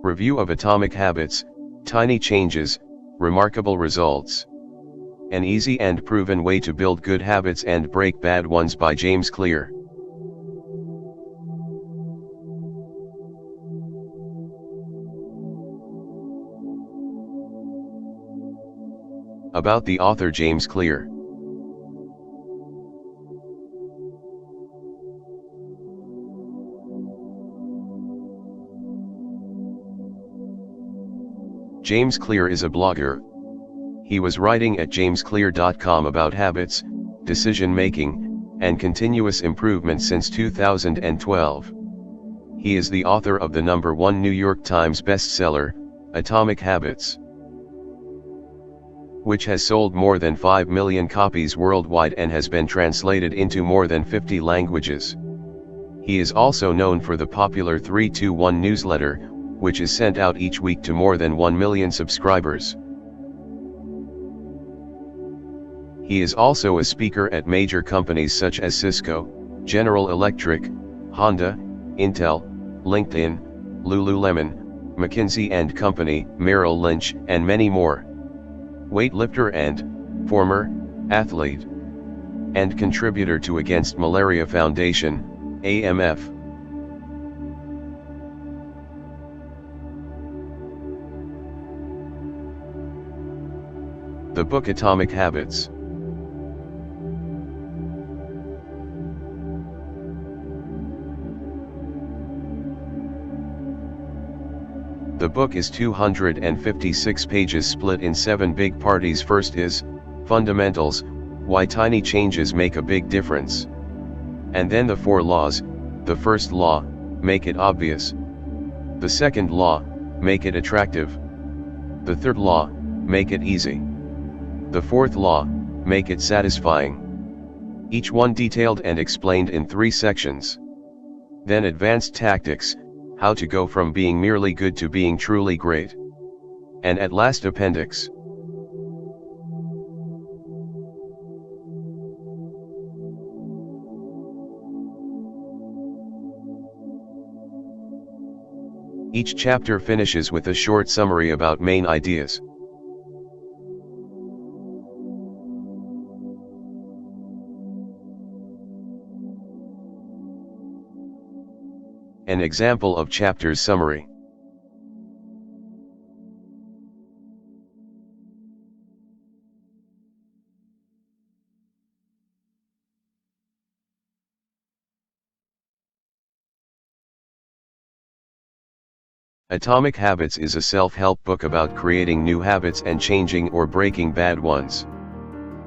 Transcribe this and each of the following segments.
Review of Atomic Habits, Tiny Changes, Remarkable Results. An easy and proven way to build good habits and break bad ones by James Clear. About the author James Clear. James Clear is a blogger. He was writing at jamesclear.com about habits, decision-making, and continuous improvement since 2012. He is the author of the #1 New York Times bestseller, Atomic Habits, which has sold more than 5 million copies worldwide and has been translated into more than 50 languages. He is also known for the popular 321 newsletter, which is sent out each week to more than 1 million subscribers. He is also a speaker at major companies such as Cisco, General Electric, Honda, Intel, LinkedIn, Lululemon, McKinsey & Company, Merrill Lynch, and many more. Weightlifter and former athlete, and contributor to Against Malaria Foundation, AMF. The book Atomic Habits. The book is 256 pages split in 7 big parts. First is, Fundamentals, Why Tiny Changes Make a Big Difference. And then the 4 laws. The first law, make it obvious. The second law, make it attractive. The third law, make it easy. The fourth law, make it satisfying. Each one detailed and explained in 3 sections. Then advanced tactics, how to go from being merely good to being truly great. And at last appendix. Each chapter finishes with a short summary about main ideas. An example of chapter's summary. Atomic Habits is a self-help book about creating new habits and changing or breaking bad ones.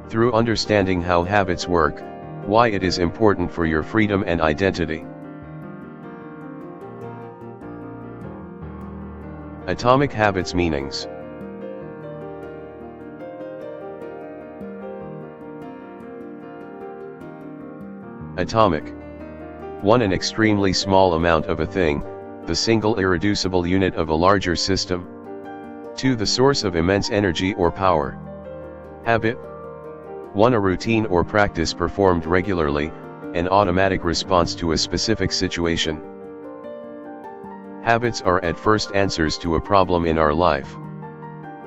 Through understanding how habits work, why it is important for your freedom and identity. Atomic Habits meanings. Atomic. 1. An extremely small amount of a thing, the single irreducible unit of a larger system. 2. The source of immense energy or power. Habit. 1. A routine or practice performed regularly, an automatic response to a specific situation. Habits are at first answers to a problem in our life.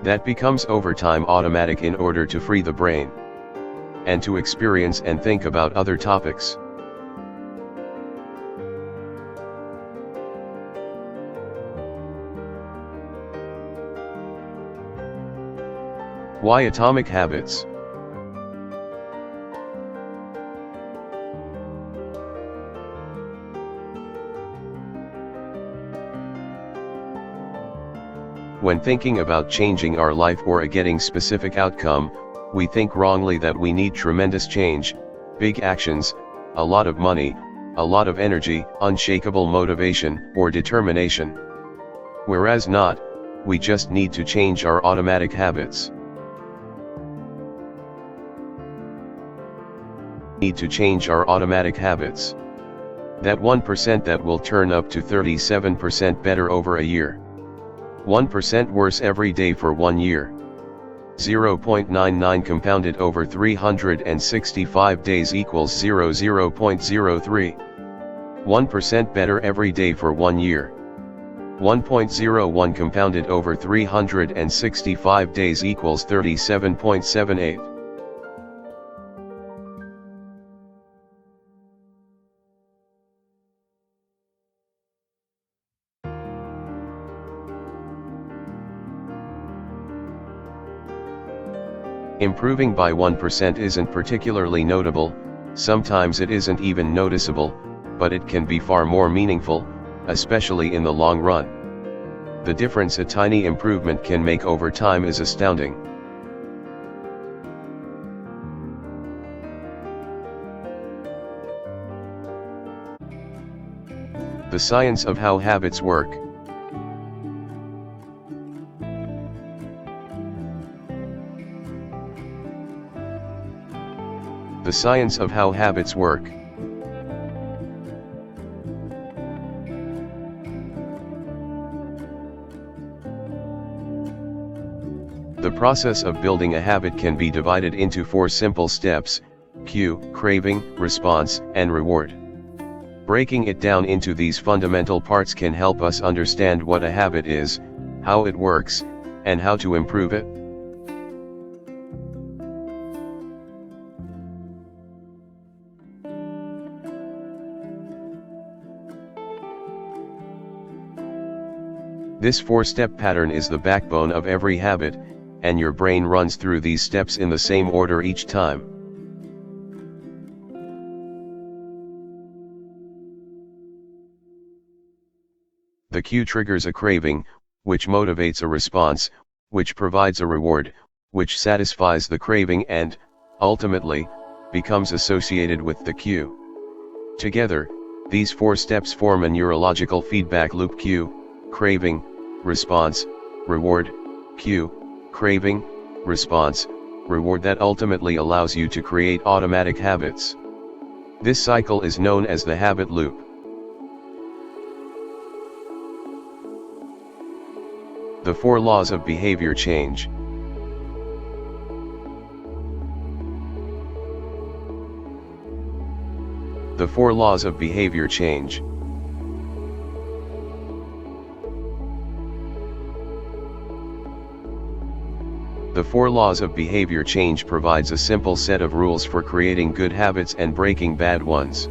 That becomes over time automatic in order to free the brain and to experience and think about other topics. Why Atomic Habits? When thinking about changing our life or getting specific outcome, we think wrongly that we need tremendous change, big actions, a lot of money, a lot of energy, unshakable motivation, or determination. Whereas not, we just need to change our automatic habits. Need to change our automatic habits. That 1% that will turn up to 37% better over a year. 1% worse every day for 1 year. 0.99 compounded over 365 days equals 0.03. 1% better every day for 1 year. 1.01 compounded over 365 days equals 37.78. Improving by 1% isn't particularly notable, sometimes it isn't even noticeable, but it can be far more meaningful, especially in the long run. The difference a tiny improvement can make over time is astounding. The science of how habits work. The science of how habits work. The process of building a habit can be divided into 4 simple steps: cue, craving, response, and reward. Breaking it down into these fundamental parts can help us understand what a habit is, how it works, and how to improve it. This 4-step pattern is the backbone of every habit, and your brain runs through these steps in the same order each time. The cue triggers a craving, which motivates a response, which provides a reward, which satisfies the craving and, ultimately, becomes associated with the cue. Together, these 4 steps form a neurological feedback loop: cue, craving, response, reward, cue, craving, response, reward that ultimately allows you to create automatic habits. This cycle is known as the habit loop. The 4 laws of behavior change. The 4 laws of behavior change. The 4 laws of behavior change provides a simple set of rules for creating good habits and breaking bad ones.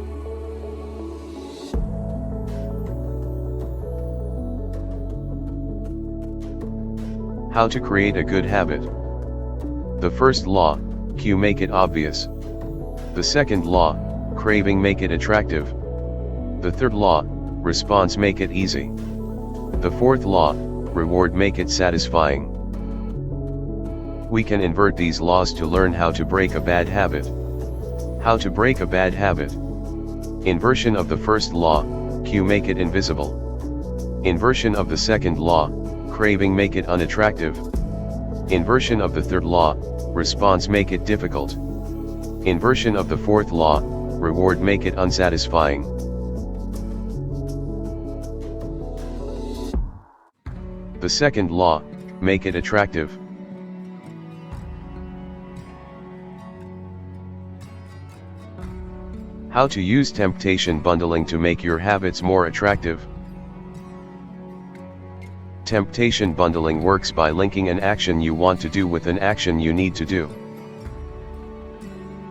How to create a good habit. The first law, cue, make it obvious. The second law, craving, make it attractive. The third law, response, make it easy. The fourth law, reward, make it satisfying. We can invert these laws to learn how to break a bad habit. How to break a bad habit. Inversion of the first law, cue, make it invisible. Inversion of the second law, craving, make it unattractive. Inversion of the third law, response, make it difficult. Inversion of the fourth law, reward, make it unsatisfying. The second law, make it attractive. How to use temptation bundling to make your habits more attractive. Temptation bundling works by linking an action you want to do with an action you need to do.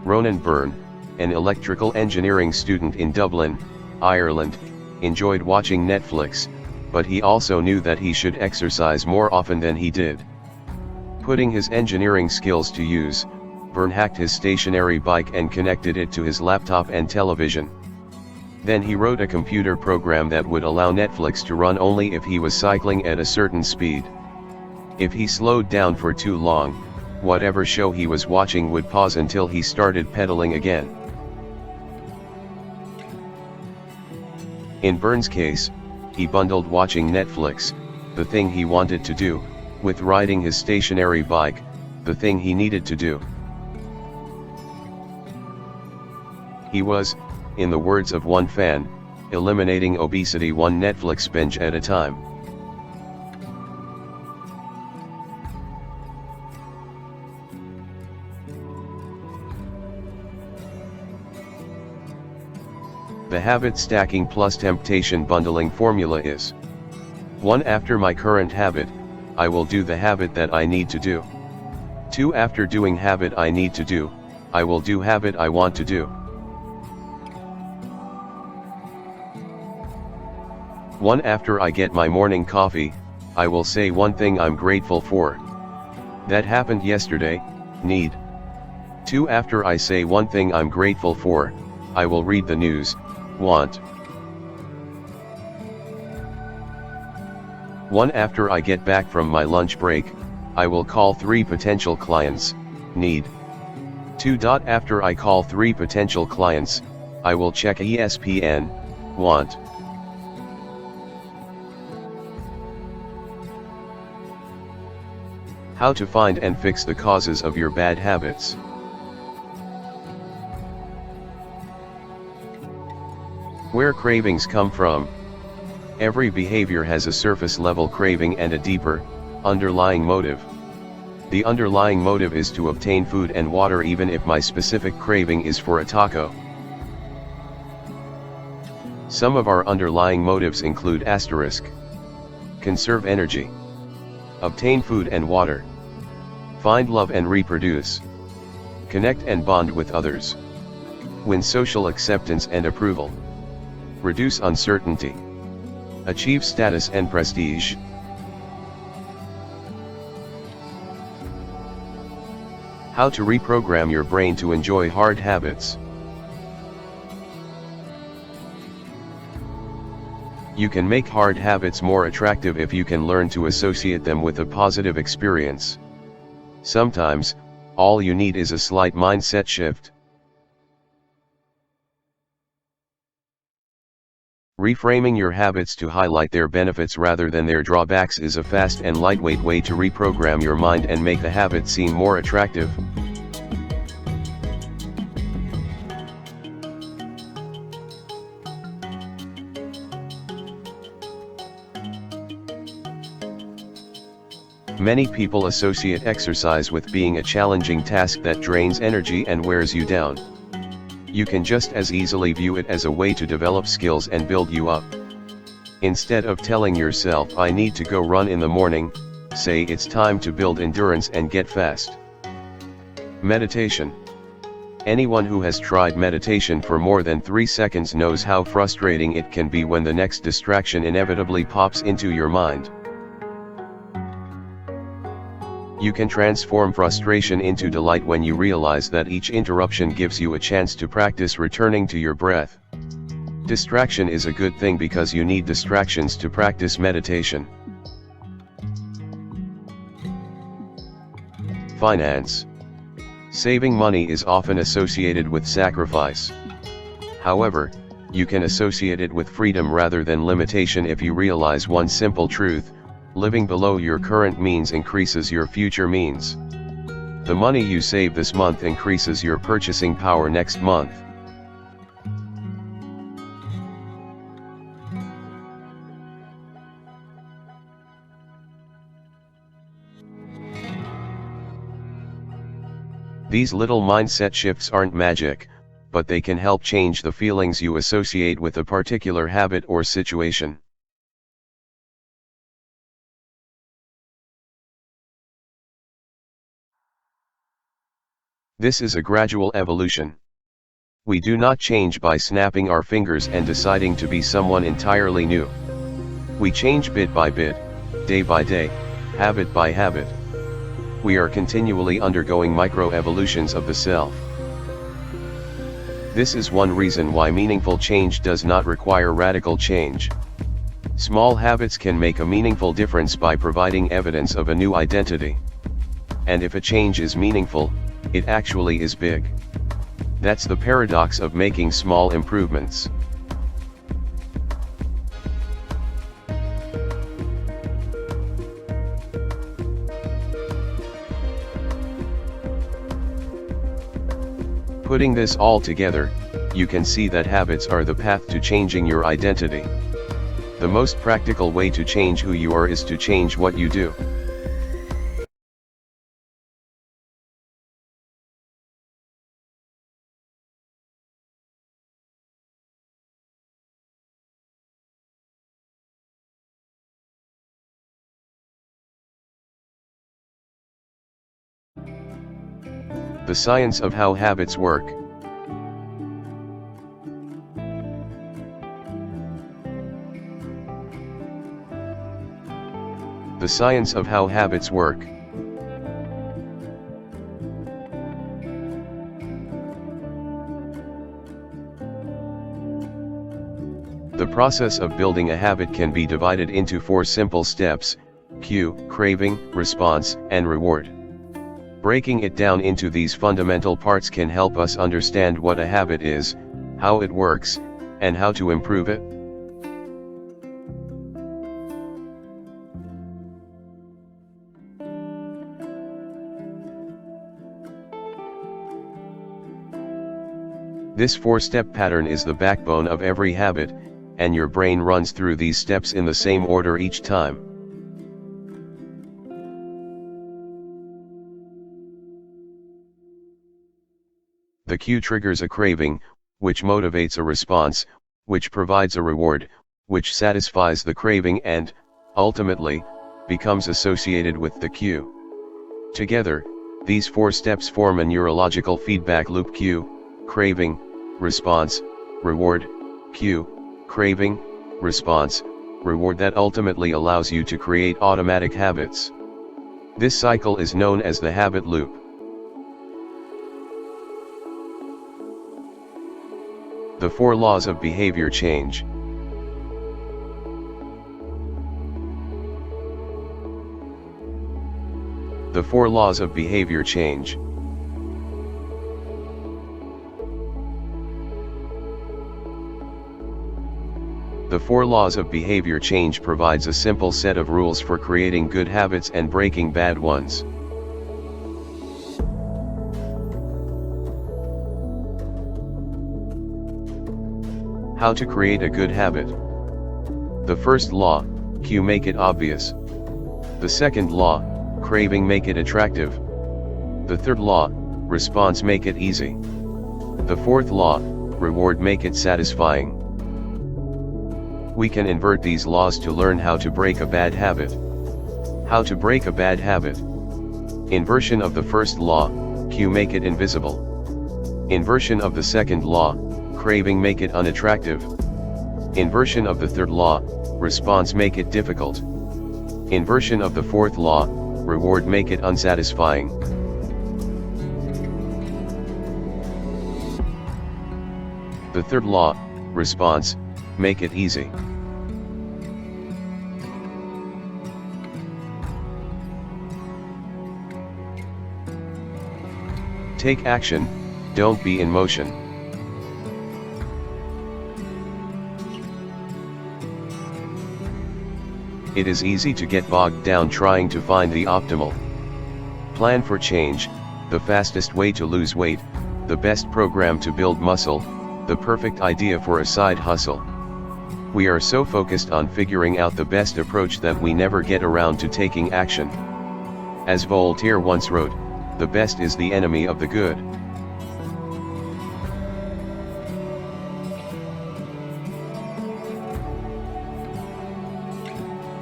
Ronan Byrne, an electrical engineering student in Dublin, Ireland, enjoyed watching Netflix, but he also knew that he should exercise more often than he did. Putting his engineering skills to use, Byrne hacked his stationary bike and connected it to his laptop and television. Then he wrote a computer program that would allow Netflix to run only if he was cycling at a certain speed. If he slowed down for too long, whatever show he was watching would pause until he started pedaling again. In Byrne's case, he bundled watching Netflix, the thing he wanted to do, with riding his stationary bike, the thing he needed to do. He was, in the words of one fan, eliminating obesity one Netflix binge at a time. The habit stacking plus temptation bundling formula is: 1. After my current habit, I will do the habit that I need to do. 2. After doing habit I need to do, I will do habit I want to do. 1. After I get my morning coffee, I will say one thing I'm grateful for. That happened yesterday, need. 2. After I say one thing I'm grateful for, I will read the news, want. 1. After I get back from my lunch break, I will call 3 potential clients, need. 2. After I call 3 potential clients, I will check ESPN, want. How to find and fix the causes of your bad habits. Where cravings come from. Every behavior has a surface level craving and a deeper, underlying motive. The underlying motive is to obtain food and water even if my specific craving is for a taco. Some of our underlying motives include asterisk. Conserve energy. Obtain food and water. Find love and reproduce. Connect and bond with others. Win social acceptance and approval. Reduce uncertainty. Achieve status and prestige. How to reprogram your brain to enjoy hard habits. You can make hard habits more attractive if you can learn to associate them with a positive experience. Sometimes, all you need is a slight mindset shift. Reframing your habits to highlight their benefits rather than their drawbacks is a fast and lightweight way to reprogram your mind and make the habit seem more attractive. Many people associate exercise with being a challenging task that drains energy and wears you down. You can just as easily view it as a way to develop skills and build you up. Instead of telling yourself I need to go run in the morning, say it's time to build endurance and get fast. Meditation. Anyone who has tried meditation for more than 3 seconds knows how frustrating it can be when the next distraction inevitably pops into your mind. You can transform frustration into delight when you realize that each interruption gives you a chance to practice returning to your breath. Distraction is a good thing because you need distractions to practice meditation. Finance. Saving money is often associated with sacrifice. However, you can associate it with freedom rather than limitation if you realize one simple truth: living below your current means increases your future means. The money you save this month increases your purchasing power next month. These little mindset shifts aren't magic, but they can help change the feelings you associate with a particular habit or situation. This is a gradual evolution. We do not change by snapping our fingers and deciding to be someone entirely new. We change bit by bit, day by day, habit by habit. We are continually undergoing micro-evolutions of the self. This is one reason why meaningful change does not require radical change. Small habits can make a meaningful difference by providing evidence of a new identity. And if a change is meaningful, it actually is big. That's the paradox of making small improvements. Putting this all together, you can see that habits are the path to changing your identity. The most practical way to change who you are is to change what you do. The science of how habits work. The science of how habits work. The process of building a habit can be divided into 4 simple steps: cue, craving, response, and reward. Breaking it down into these fundamental parts can help us understand what a habit is, how it works, and how to improve it. This 4-step pattern is the backbone of every habit, and your brain runs through these steps in the same order each time. The cue triggers a craving, which motivates a response, which provides a reward, which satisfies the craving and, ultimately, becomes associated with the cue. Together, these 4 steps form a neurological feedback loop: cue, craving, response, reward, cue, craving, response, reward, that ultimately allows you to create automatic habits. This cycle is known as the habit loop. The 4 laws of behavior change. The 4 laws of behavior change. The 4 laws of behavior change provides a simple set of rules for creating good habits and breaking bad ones. How to create a good habit. The first law, cue, make it obvious. The second law, craving, make it attractive. The third law, response, make it easy. The fourth law, reward, make it satisfying. We can invert these laws to learn how to break a bad habit. How to break a bad habit. Inversion of the first law, cue, make it invisible. Inversion of the second law, craving, make it unattractive. Inversion of the third law, response, make it difficult. Inversion of the fourth law, reward, make it unsatisfying. The third law, response, make it easy. Take action, don't be in motion. It is easy to get bogged down trying to find the optimal plan for change, the fastest way to lose weight, the best program to build muscle, the perfect idea for a side hustle. We are so focused on figuring out the best approach that we never get around to taking action. As Voltaire once wrote, the best is the enemy of the good.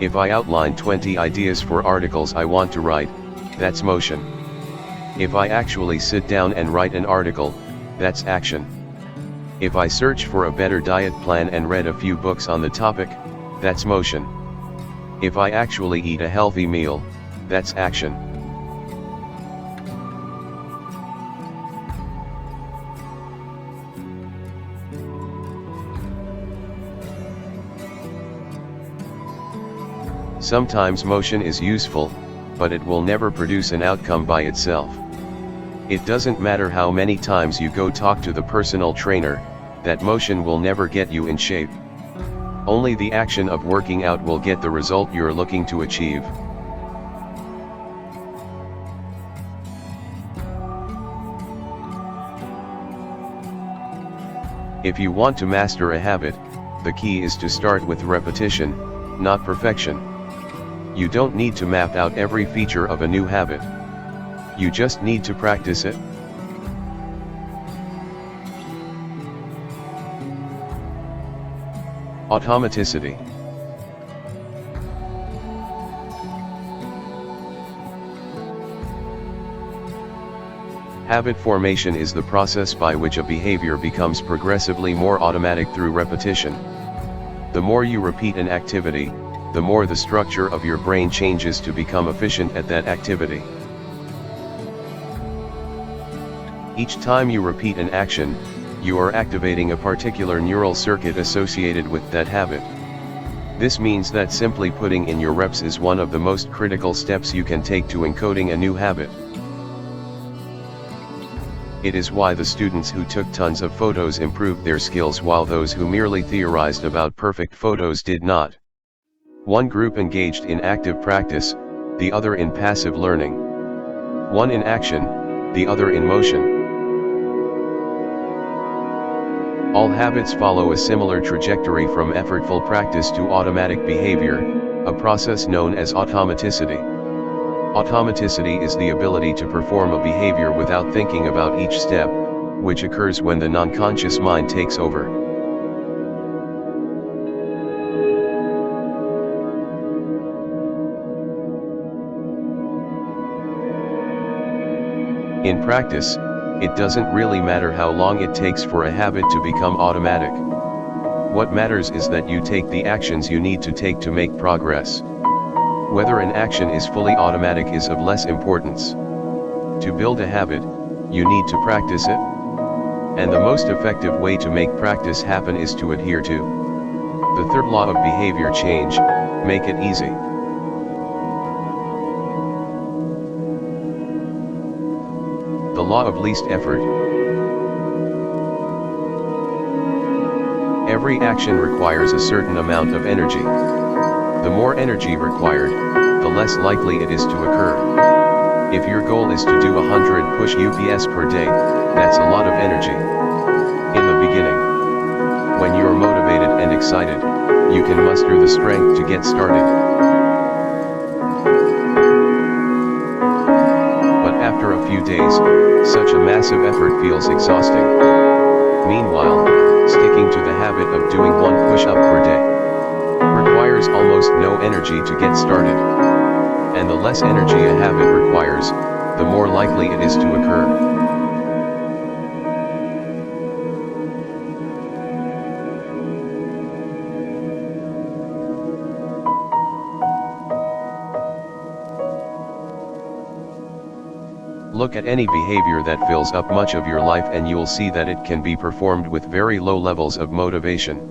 If I outline 20 ideas for articles I want to write, that's motion. If I actually sit down and write an article, that's action. If I search for a better diet plan and read a few books on the topic, that's motion. If I actually eat a healthy meal, that's action. Sometimes motion is useful, but it will never produce an outcome by itself. It doesn't matter how many times you go talk to the personal trainer, that motion will never get you in shape. Only the action of working out will get the result you're looking to achieve. If you want to master a habit, the key is to start with repetition, not perfection. You don't need to map out every feature of a new habit. You just need to practice it. Atomichabits. Habit formation is the process by which a behavior becomes progressively more automatic through repetition. The more you repeat an activity, the more the structure of your brain changes to become efficient at that activity. Each time you repeat an action, you are activating a particular neural circuit associated with that habit. This means that simply putting in your reps is one of the most critical steps you can take to encoding a new habit. It is why the students who took tons of photos improved their skills while those who merely theorized about perfect photos did not. One group engaged in active practice, the other in passive learning. One in action, the other in motion. All habits follow a similar trajectory from effortful practice to automatic behavior, a process known as automaticity. Automaticity is the ability to perform a behavior without thinking about each step, which occurs when the non-conscious mind takes over. In practice, it doesn't really matter how long it takes for a habit to become automatic. What matters is that you take the actions you need to take to make progress. Whether an action is fully automatic is of less importance. To build a habit, you need to practice it. And the most effective way to make practice happen is to adhere to the third law of behavior change: make it easy. The law of least effort. Every action requires a certain amount of energy. The more energy required, the less likely it is to occur. If your goal is to do 100 push-ups per day, that's a lot of energy. In the beginning, when you're motivated and excited, you can muster the strength to get started. But after a few days, such a massive effort feels exhausting. Meanwhile, sticking to the habit of doing one push-up per day requires almost no energy to get started. And the less energy a habit requires, the more likely it is to occur. Look at any behavior that fills up much of your life and you'll see that it can be performed with very low levels of motivation.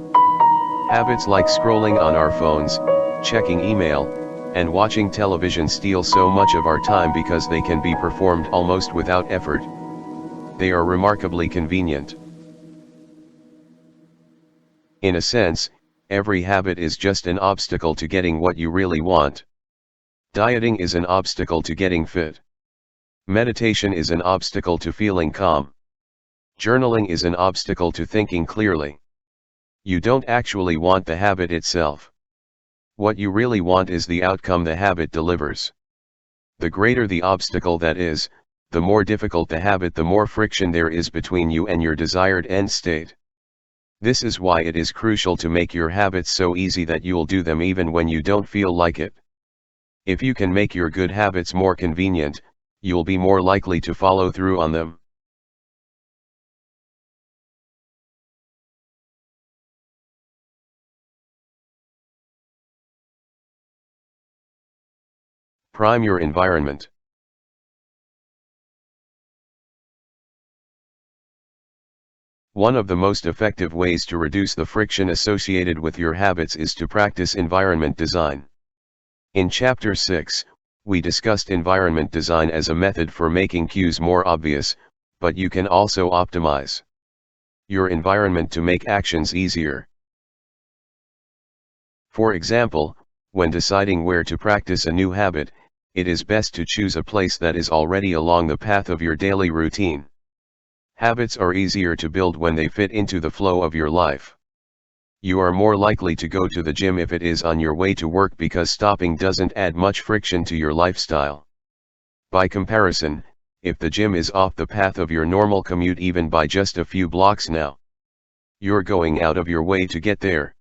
Habits like scrolling on our phones, checking email, and watching television steal so much of our time because they can be performed almost without effort. They are remarkably convenient. In a sense, every habit is just an obstacle to getting what you really want. Dieting is an obstacle to getting fit. Meditation is an obstacle to feeling calm. Journaling is an obstacle to thinking clearly. You don't actually want the habit itself. What you really want is the outcome the habit delivers. The greater the obstacle that is, the more difficult the habit, the more friction there is between you and your desired end state. This is why it is crucial to make your habits so easy that you'll do them even when you don't feel like it. If you can make your good habits more convenient, you'll be more likely to follow through on them. Prime your environment. One of the most effective ways to reduce the friction associated with your habits is to practice environment design. In Chapter 6, we discussed environment design as a method for making cues more obvious, but you can also optimize your environment to make actions easier. For example, when deciding where to practice a new habit, it is best to choose a place that is already along the path of your daily routine. Habits are easier to build when they fit into the flow of your life. You are more likely to go to the gym if it is on your way to work because stopping doesn't add much friction to your lifestyle. By comparison, if the gym is off the path of your normal commute even by just a few blocks now, you're going out of your way to get there.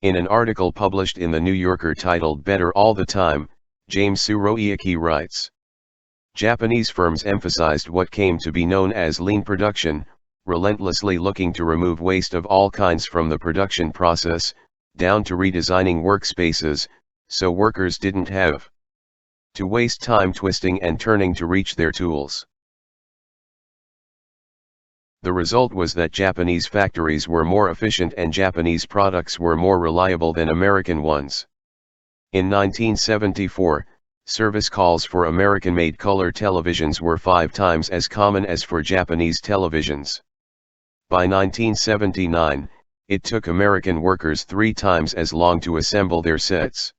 In an article published in The New Yorker titled Better All the Time, James Tsuroiaki writes, Japanese firms emphasized what came to be known as lean production, relentlessly looking to remove waste of all kinds from the production process, down to redesigning workspaces, so workers didn't have to waste time twisting and turning to reach their tools. The result was that Japanese factories were more efficient and Japanese products were more reliable than American ones. In 1974, service calls for American-made color televisions were 5 times as common as for Japanese televisions. By 1979, it took American workers 3 times as long to assemble their sets.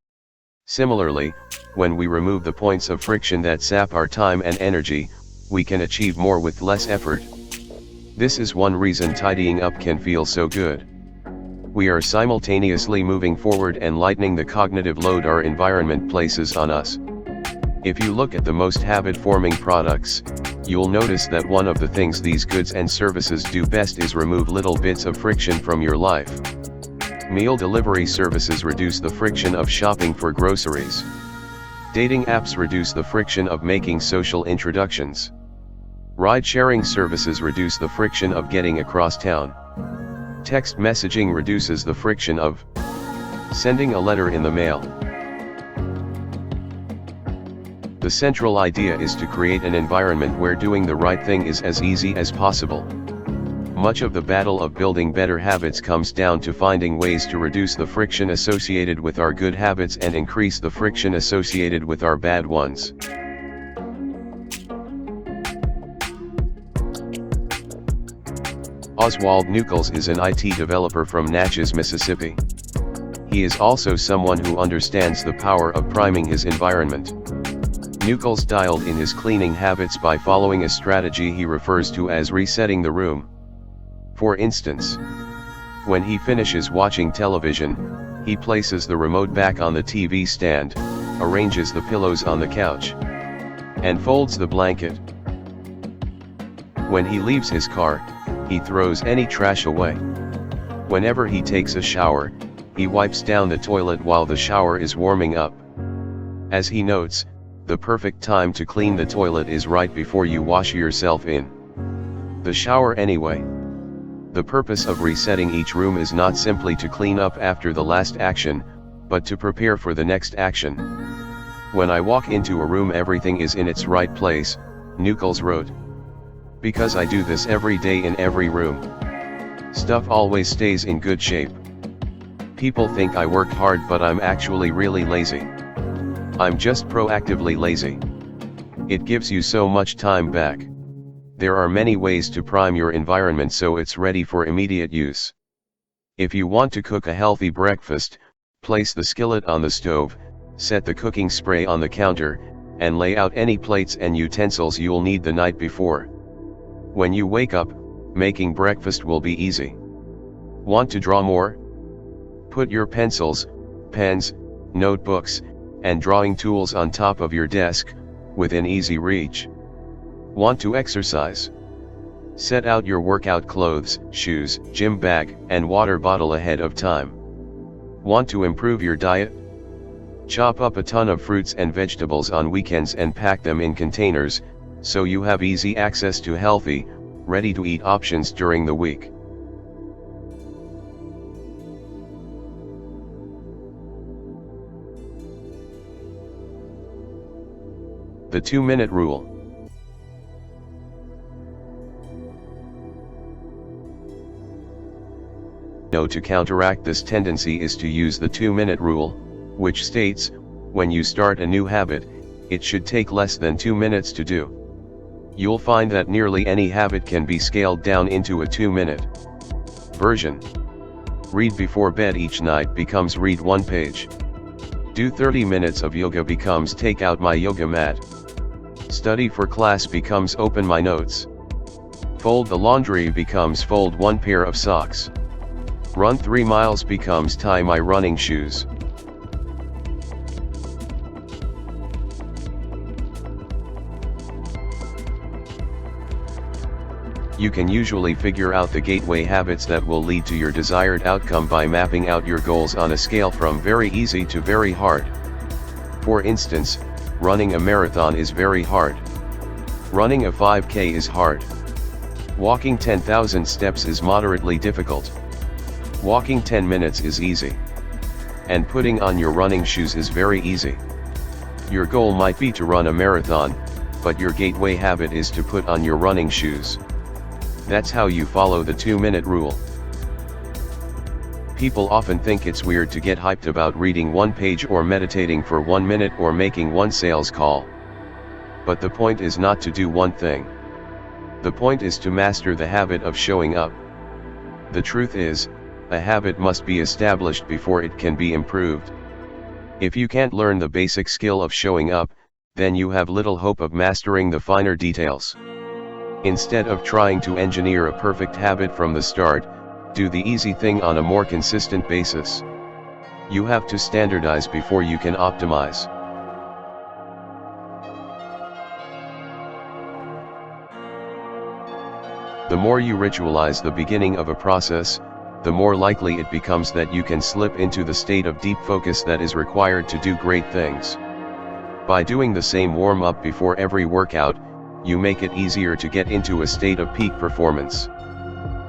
Similarly, when we remove the points of friction that sap our time and energy, we can achieve more with less effort. This is one reason tidying up can feel so good. We are simultaneously moving forward and lightening the cognitive load our environment places on us. If you look at the most habit-forming products, you'll notice that one of the things these goods and services do best is remove little bits of friction from your life. Meal delivery services reduce the friction of shopping for groceries. Dating apps reduce the friction of making social introductions. Ride-sharing services reduce the friction of getting across town. Text messaging reduces the friction of sending a letter in the mail. The central idea is to create an environment where doing the right thing is as easy as possible. Much of the battle of building better habits comes down to finding ways to reduce the friction associated with our good habits and increase the friction associated with our bad ones. Oswald Nuckols is an IT developer from Natchez, Mississippi. He is also someone who understands the power of priming his environment. Nuckols dialed in his cleaning habits by following a strategy he refers to as resetting the room. For instance, when he finishes watching television, he places the remote back on the TV stand, arranges the pillows on the couch, and folds the blanket. When he leaves his car, he throws any trash away. Whenever he takes a shower, he wipes down the toilet while the shower is warming up. As he notes, the perfect time to clean the toilet is right before you wash yourself in the shower anyway. The purpose of resetting each room is not simply to clean up after the last action, but to prepare for the next action. When I walk into a room, everything is in its right place, Nuckols wrote. Because I do this every day in every room. Stuff always stays in good shape. People think I work hard, but I'm actually really lazy. I'm just proactively lazy. It gives you so much time back. There are many ways to prime your environment so it's ready for immediate use. If you want to cook a healthy breakfast, place the skillet on the stove, set the cooking spray on the counter, and lay out any plates and utensils you'll need the night before. When you wake up, making breakfast will be easy. Want to draw more? Put your pencils, pens, notebooks, and drawing tools on top of your desk, within easy reach. Want to exercise? Set out your workout clothes, shoes, gym bag, and water bottle ahead of time. Want to improve your diet? Chop up a ton of fruits and vegetables on weekends and pack them in containers, so you have easy access to healthy, ready-to-eat options during the week. The 2-minute rule. To counteract this tendency is to use the 2-minute rule, which states, when you start a new habit, it should take less than 2 minutes to do. You'll find that nearly any habit can be scaled down into a 2-minute version. Read before bed each night becomes read 1 page. Do 30 minutes of yoga becomes take out my yoga mat. Study for class becomes open my notes. Fold the laundry becomes fold 1 pair of socks. Run 3 miles becomes tie my running shoes. You can usually figure out the gateway habits that will lead to your desired outcome by mapping out your goals on a scale from very easy to very hard. For instance, running a marathon is very hard. Running a 5K is hard. Walking 10,000 steps is moderately difficult. Walking 10 minutes is easy. And putting on your running shoes is very easy. Your goal might be to run a marathon, but your gateway habit is to put on your running shoes. That's how you follow the 2-minute rule. People often think it's weird to get hyped about reading one page or meditating for 1 minute or making one sales call. But the point is not to do one thing. The point is to master the habit of showing up. The truth is, a habit must be established before it can be improved. If you can't learn the basic skill of showing up, then you have little hope of mastering the finer details. Instead of trying to engineer a perfect habit from the start, do the easy thing on a more consistent basis. You have to standardize before you can optimize. The more you ritualize the beginning of a process, the more likely it becomes that you can slip into the state of deep focus that is required to do great things. By doing the same warm-up before every workout, you make it easier to get into a state of peak performance.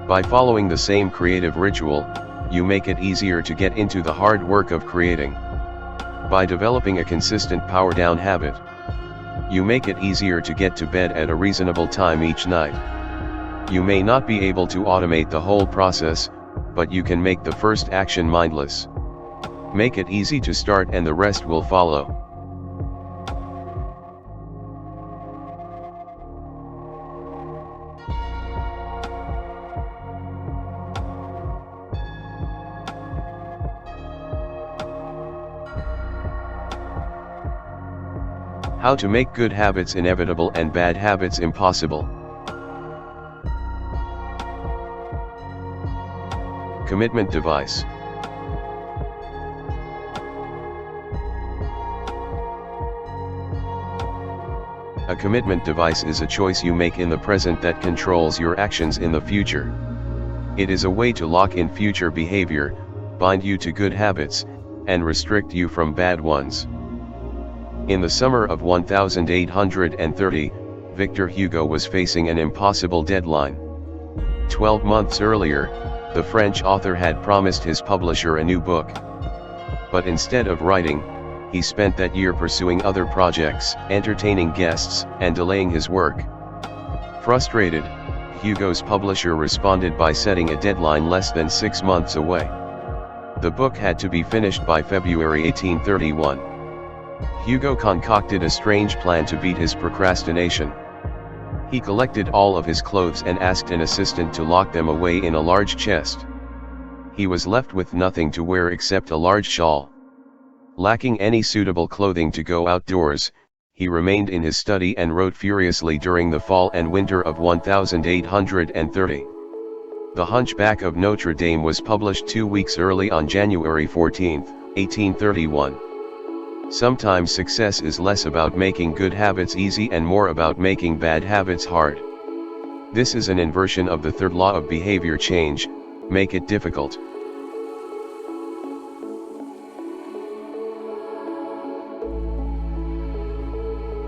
By following the same creative ritual, you make it easier to get into the hard work of creating. By developing a consistent power-down habit, you make it easier to get to bed at a reasonable time each night. You may not be able to automate the whole process, but you can make the first action mindless. Make it easy to start and the rest will follow. How to make good habits inevitable and bad habits impossible. Commitment device. A commitment device is a choice you make in the present that controls your actions in the future. It is a way to lock in future behavior, bind you to good habits, and restrict you from bad ones. In the summer of 1830, Victor Hugo was facing an impossible deadline. 12 months earlier, the French author had promised his publisher a new book. But instead of writing, he spent that year pursuing other projects, entertaining guests, and delaying his work. Frustrated, Hugo's publisher responded by setting a deadline less than 6 months away. The book had to be finished by February 1831. Hugo concocted a strange plan to beat his procrastination. He collected all of his clothes and asked an assistant to lock them away in a large chest. He was left with nothing to wear except a large shawl. Lacking any suitable clothing to go outdoors, he remained in his study and wrote furiously during the fall and winter of 1830. The Hunchback of Notre Dame was published 2 weeks early on January 14, 1831. Sometimes success is less about making good habits easy and more about making bad habits hard. This is an inversion of the third law of behavior change: make it difficult.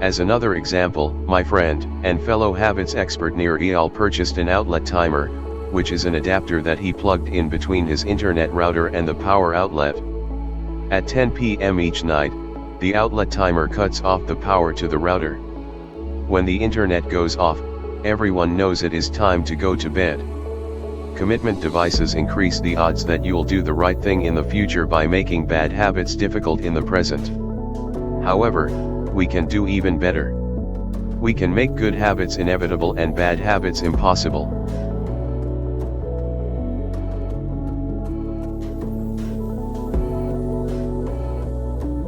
As another example, my friend and fellow habits expert Nir Eyal purchased an outlet timer, which is an adapter that he plugged in between his internet router and the power outlet. At 10 p.m. each night, the outlet timer cuts off the power to the router. When the internet goes off, everyone knows it is time to go to bed. Commitment devices increase the odds that you'll do the right thing in the future by making bad habits difficult in the present. However, we can do even better. We can make good habits inevitable and bad habits impossible.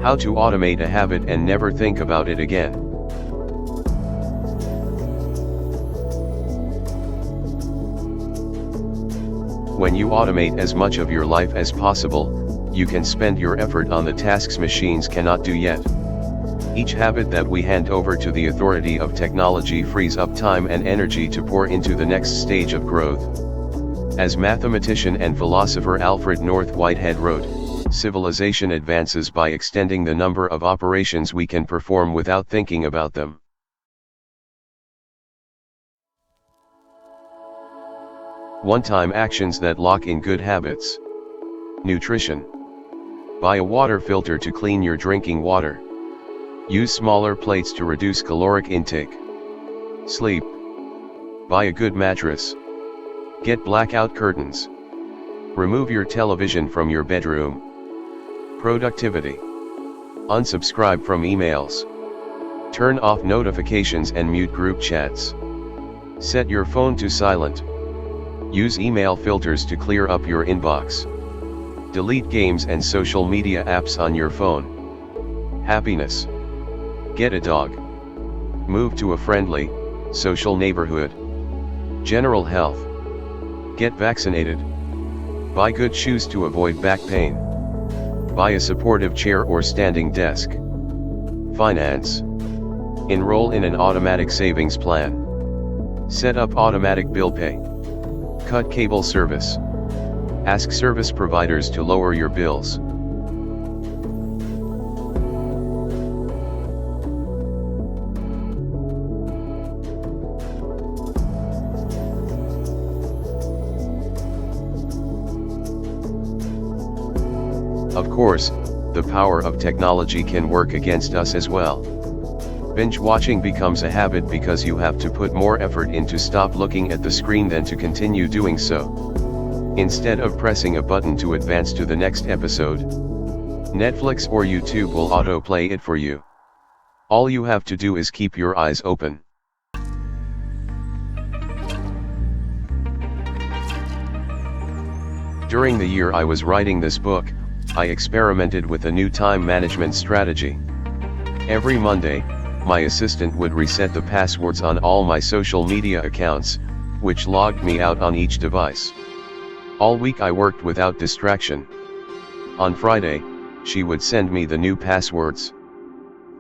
How to automate a habit and never think about it again. When you automate as much of your life as possible, you can spend your effort on the tasks machines cannot do yet. Each habit that we hand over to the authority of technology frees up time and energy to pour into the next stage of growth. As mathematician and philosopher Alfred North Whitehead wrote, civilization advances by extending the number of operations we can perform without thinking about them. One-time actions that lock in good habits. Nutrition. Buy a water filter to clean your drinking water. Use smaller plates to reduce caloric intake. Sleep. Buy a good mattress. Get blackout curtains. Remove your television from your bedroom. Productivity. Unsubscribe from emails. Turn off notifications and mute group chats. Set your phone to silent. Use email filters to clear up your inbox. Delete games and social media apps on your phone. Happiness. Get a dog. Move to a friendly, social neighborhood. General health. Get vaccinated. Buy good shoes to avoid back pain. Buy a supportive chair or standing desk. Finance. Enroll in an automatic savings plan. Set up automatic bill pay. Cut cable service. Ask service providers to lower your bills. Of course, the power of technology can work against us as well. Binge watching becomes a habit because you have to put more effort in to stop looking at the screen than to continue doing so. Instead of pressing a button to advance to the next episode, Netflix or YouTube will autoplay it for you. All you have to do is keep your eyes open. During the year I was writing this book, I experimented with a new time management strategy. Every Monday, my assistant would reset the passwords on all my social media accounts, which logged me out on each device. All week I worked without distraction. On Friday, she would send me the new passwords.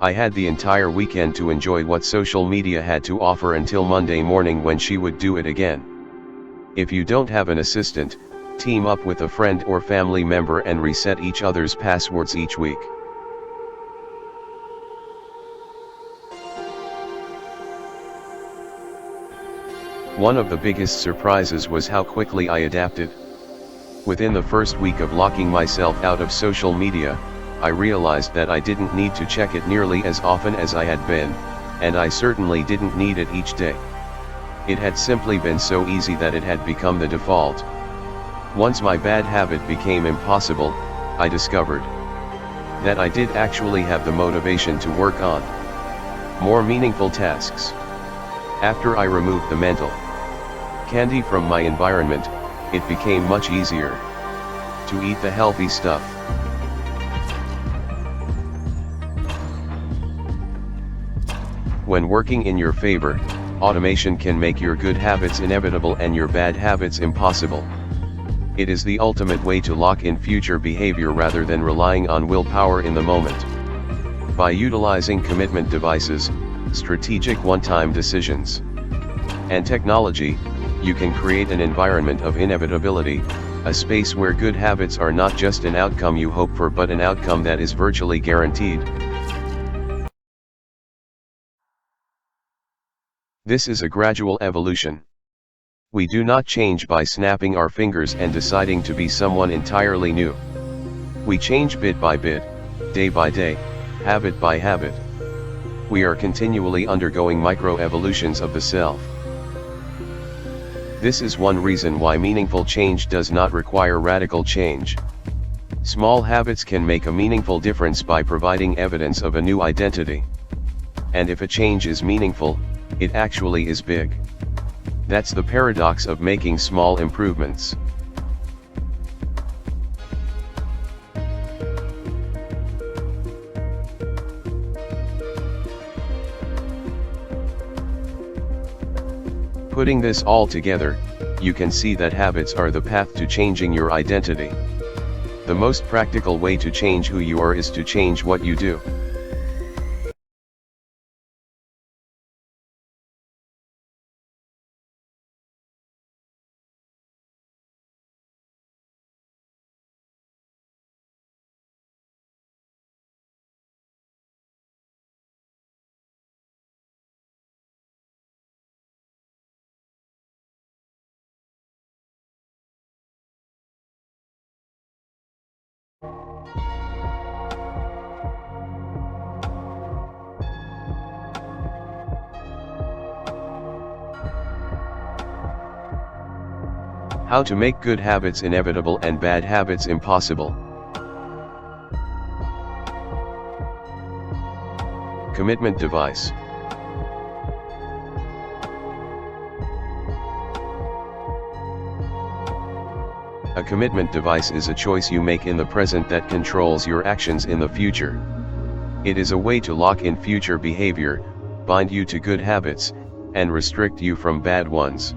I had the entire weekend to enjoy what social media had to offer until Monday morning when she would do it again. If you don't have an assistant, team up with a friend or family member and reset each other's passwords each week. One of the biggest surprises was how quickly I adapted. Within the first week of locking myself out of social media, I realized that I didn't need to check it nearly as often as I had been, and I certainly didn't need it each day. It had simply been so easy that it had become the default. Once my bad habit became impossible, I discovered that I did actually have the motivation to work on more meaningful tasks. After I removed the mental candy from my environment, it became much easier to eat the healthy stuff. When working in your favor, automation can make your good habits inevitable and your bad habits impossible. It is the ultimate way to lock in future behavior rather than relying on willpower in the moment. By utilizing commitment devices, strategic one-time decisions, and technology, you can create an environment of inevitability, a space where good habits are not just an outcome you hope for but an outcome that is virtually guaranteed. This is a gradual evolution. We do not change by snapping our fingers and deciding to be someone entirely new. We change bit by bit, day by day, habit by habit. We are continually undergoing micro-evolutions of the self. This is one reason why meaningful change does not require radical change. Small habits can make a meaningful difference by providing evidence of a new identity. And if a change is meaningful, it actually is big. That's the paradox of making small improvements. Putting this all together, you can see that habits are the path to changing your identity. The most practical way to change who you are is to change what you do. How to make good habits inevitable and bad habits impossible. Commitment device. A commitment device is a choice you make in the present that controls your actions in the future. It is a way to lock in future behavior, bind you to good habits, and restrict you from bad ones.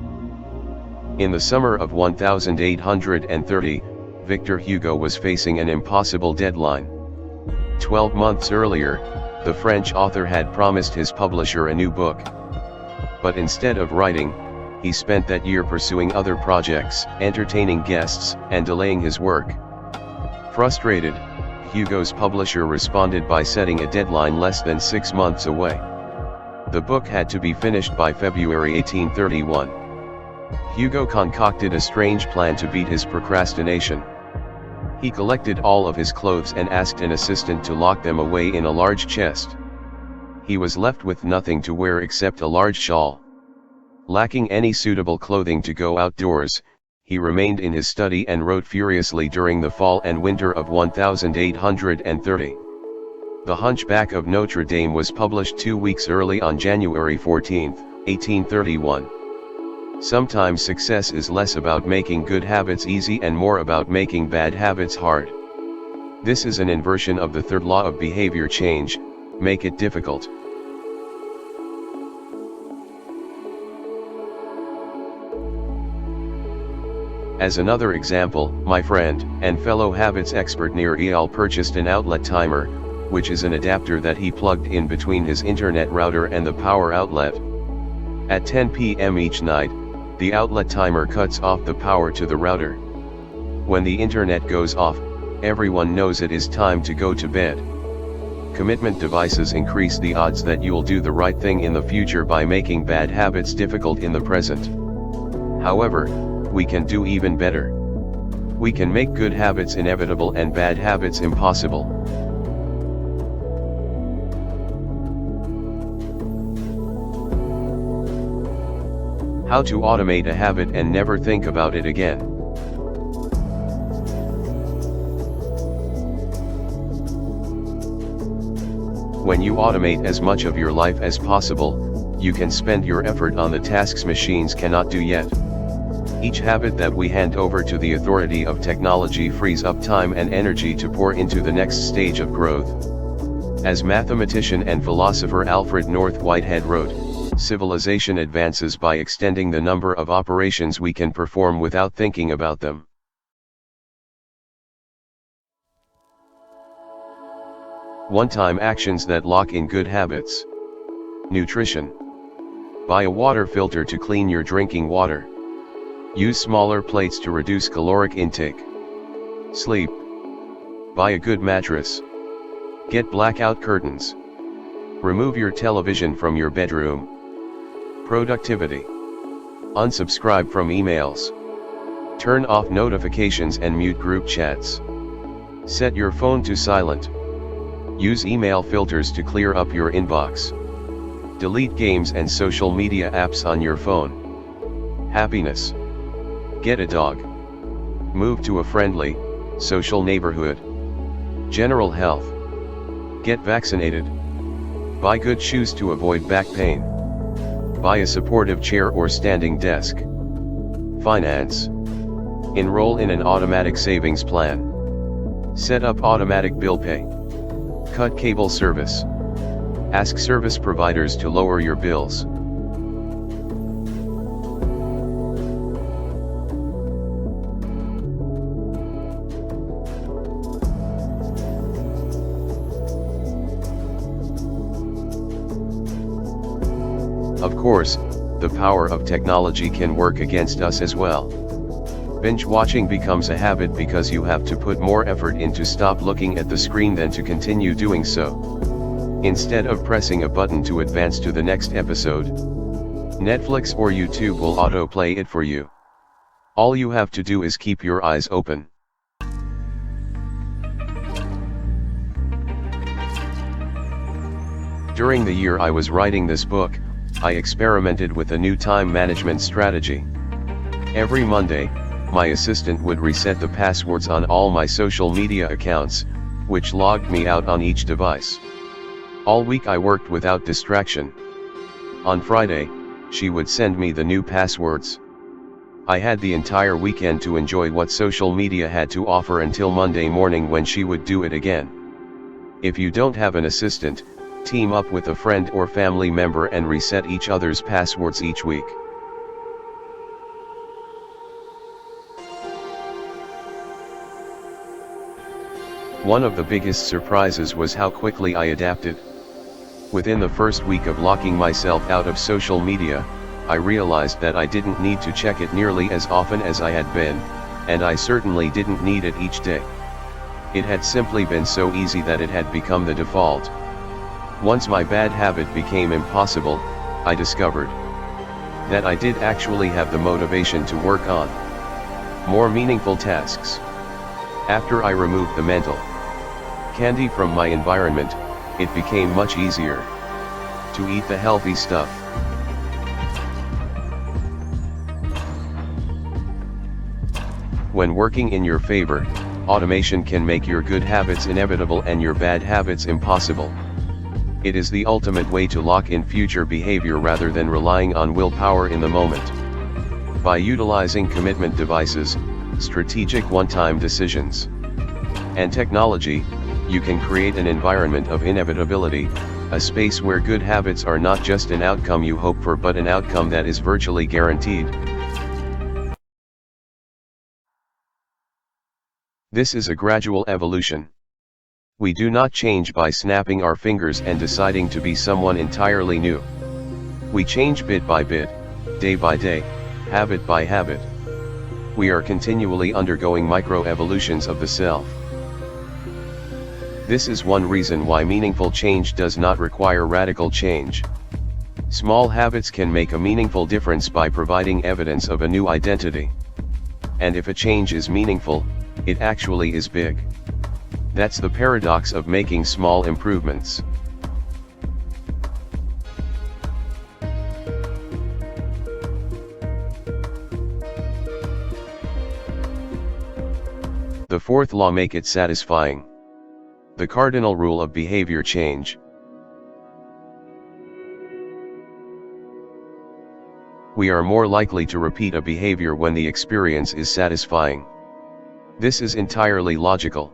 In the summer of 1830, Victor Hugo was facing an impossible deadline. 12 months earlier, the French author had promised his publisher a new book. But instead of writing, he spent that year pursuing other projects, entertaining guests, and delaying his work. Frustrated, Hugo's publisher responded by setting a deadline less than 6 months away. The book had to be finished by February 1831. Hugo concocted a strange plan to beat his procrastination. He collected all of his clothes and asked an assistant to lock them away in a large chest. He was left with nothing to wear except a large shawl. Lacking any suitable clothing to go outdoors, he remained in his study and wrote furiously during the fall and winter of 1830. The Hunchback of Notre Dame was published 2 weeks early on January 14, 1831. Sometimes success is less about making good habits easy and more about making bad habits hard. This is an inversion of the third law of behavior change: make it difficult. As another example, my friend and fellow habits expert Nir Eyal purchased an outlet timer, which is an adapter that he plugged in between his internet router and the power outlet. At 10 p.m. each night, the outlet timer cuts off the power to the router. When the internet goes off, everyone knows it is time to go to bed. Commitment devices increase the odds that you'll do the right thing in the future by making bad habits difficult in the present. However, we can do even better. We can make good habits inevitable and bad habits impossible. How to automate a habit and never think about it again. When you automate as much of your life as possible, you can spend your effort on the tasks machines cannot do yet. Each habit that we hand over to the authority of technology frees up time and energy to pour into the next stage of growth. As mathematician and philosopher Alfred North Whitehead wrote, civilization advances by extending the number of operations we can perform without thinking about them. One-time actions that lock in good habits. Nutrition. Buy a water filter to clean your drinking water. Use smaller plates to reduce caloric intake. Sleep. Buy a good mattress. Get blackout curtains. Remove your television from your bedroom. Productivity. Unsubscribe from emails. Turn off notifications and mute group chats. Set your phone to silent. Use email filters to clear up your inbox. Delete games and social media apps on your phone. Happiness. Get a dog. Move to a friendly, social neighborhood. General health. Get vaccinated. Buy good shoes to avoid back pain. Buy a supportive chair or standing desk. Finance. Enroll in an automatic savings plan. Set up automatic bill pay. Cut cable service. Ask service providers to lower your bills. Of course, the power of technology can work against us as well. Binge watching becomes a habit because you have to put more effort into stop looking at the screen than to continue doing so. Instead of pressing a button to advance to the next episode, Netflix or YouTube will autoplay it for you. All you have to do is keep your eyes open. During the year I was writing this book, I experimented with a new time management strategy. Every Monday, my assistant would reset the passwords on all my social media accounts, which logged me out on each device. All week I worked without distraction. On Friday, she would send me the new passwords. I had the entire weekend to enjoy what social media had to offer until Monday morning when she would do it again. If you don't have an assistant, team up with a friend or family member and reset each other's passwords each week. One of the biggest surprises was how quickly I adapted. Within the first week of locking myself out of social media, I realized that I didn't need to check it nearly as often as I had been, and I certainly didn't need it each day. It had simply been so easy that it had become the default. Once my bad habit became impossible, I discovered that I did actually have the motivation to work on more meaningful tasks. After I removed the mental candy from my environment, it became much easier to eat the healthy stuff. When working in your favor, automation can make your good habits inevitable and your bad habits impossible. It is the ultimate way to lock in future behavior rather than relying on willpower in the moment. By utilizing commitment devices, strategic one-time decisions, and technology, you can create an environment of inevitability, a space where good habits are not just an outcome you hope for but an outcome that is virtually guaranteed. This is a gradual evolution. We do not change by snapping our fingers and deciding to be someone entirely new. We change bit by bit, day by day, habit by habit. We are continually undergoing micro-evolutions of the self. This is one reason why meaningful change does not require radical change. Small habits can make a meaningful difference by providing evidence of a new identity. And if a change is meaningful, it actually is big. That's the paradox of making small improvements. The fourth law: make it satisfying. The cardinal rule of behavior change. We are more likely to repeat a behavior when the experience is satisfying. This is entirely logical.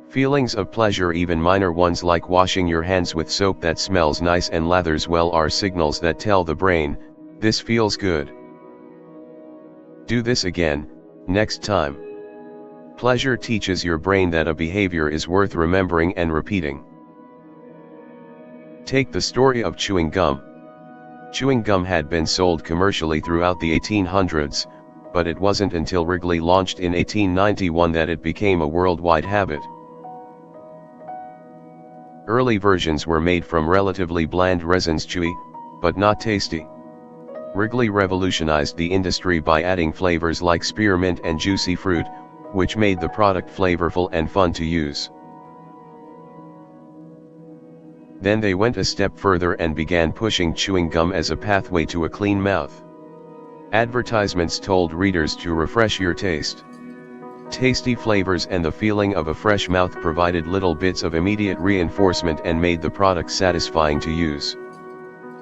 Feelings of pleasure, even minor ones like washing your hands with soap that smells nice and lathers well, are signals that tell the brain, this feels good. Do this again, next time. Pleasure teaches your brain that a behavior is worth remembering and repeating. Take the story of chewing gum. Chewing gum had been sold commercially throughout the 1800s, but it wasn't until Wrigley launched in 1891 that it became a worldwide habit. Early versions were made from relatively bland resins, chewy, but not tasty. Wrigley revolutionized the industry by adding flavors like spearmint and juicy fruit, which made the product flavorful and fun to use. Then they went a step further and began pushing chewing gum as a pathway to a clean mouth. Advertisements told readers to refresh your taste. Tasty flavors and the feeling of a fresh mouth provided little bits of immediate reinforcement and made the product satisfying to use.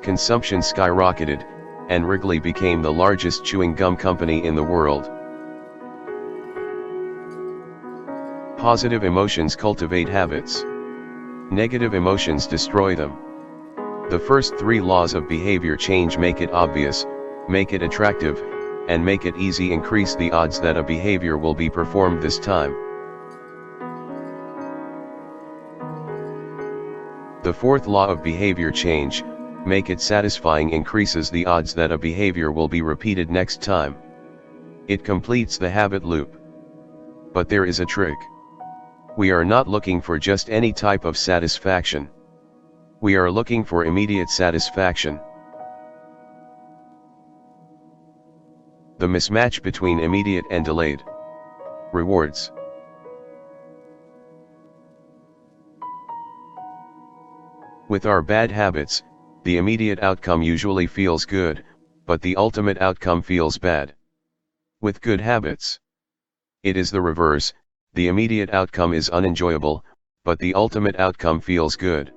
Consumption skyrocketed, and Wrigley became the largest chewing gum company in the world. Positive emotions cultivate habits. Negative emotions destroy them. The first three laws of behavior change: make it obvious, make it attractive, and make it easy increase the odds that a behavior will be performed this time. The fourth law of behavior change: make it satisfying, increases the odds that a behavior will be repeated next time. It completes the habit loop. But there is a trick. We are not looking for just any type of satisfaction. We are looking for immediate satisfaction. The mismatch between immediate and delayed rewards. With our bad habits, the immediate outcome usually feels good, but the ultimate outcome feels bad. With good habits, it is the reverse. The immediate outcome is unenjoyable, but the ultimate outcome feels good.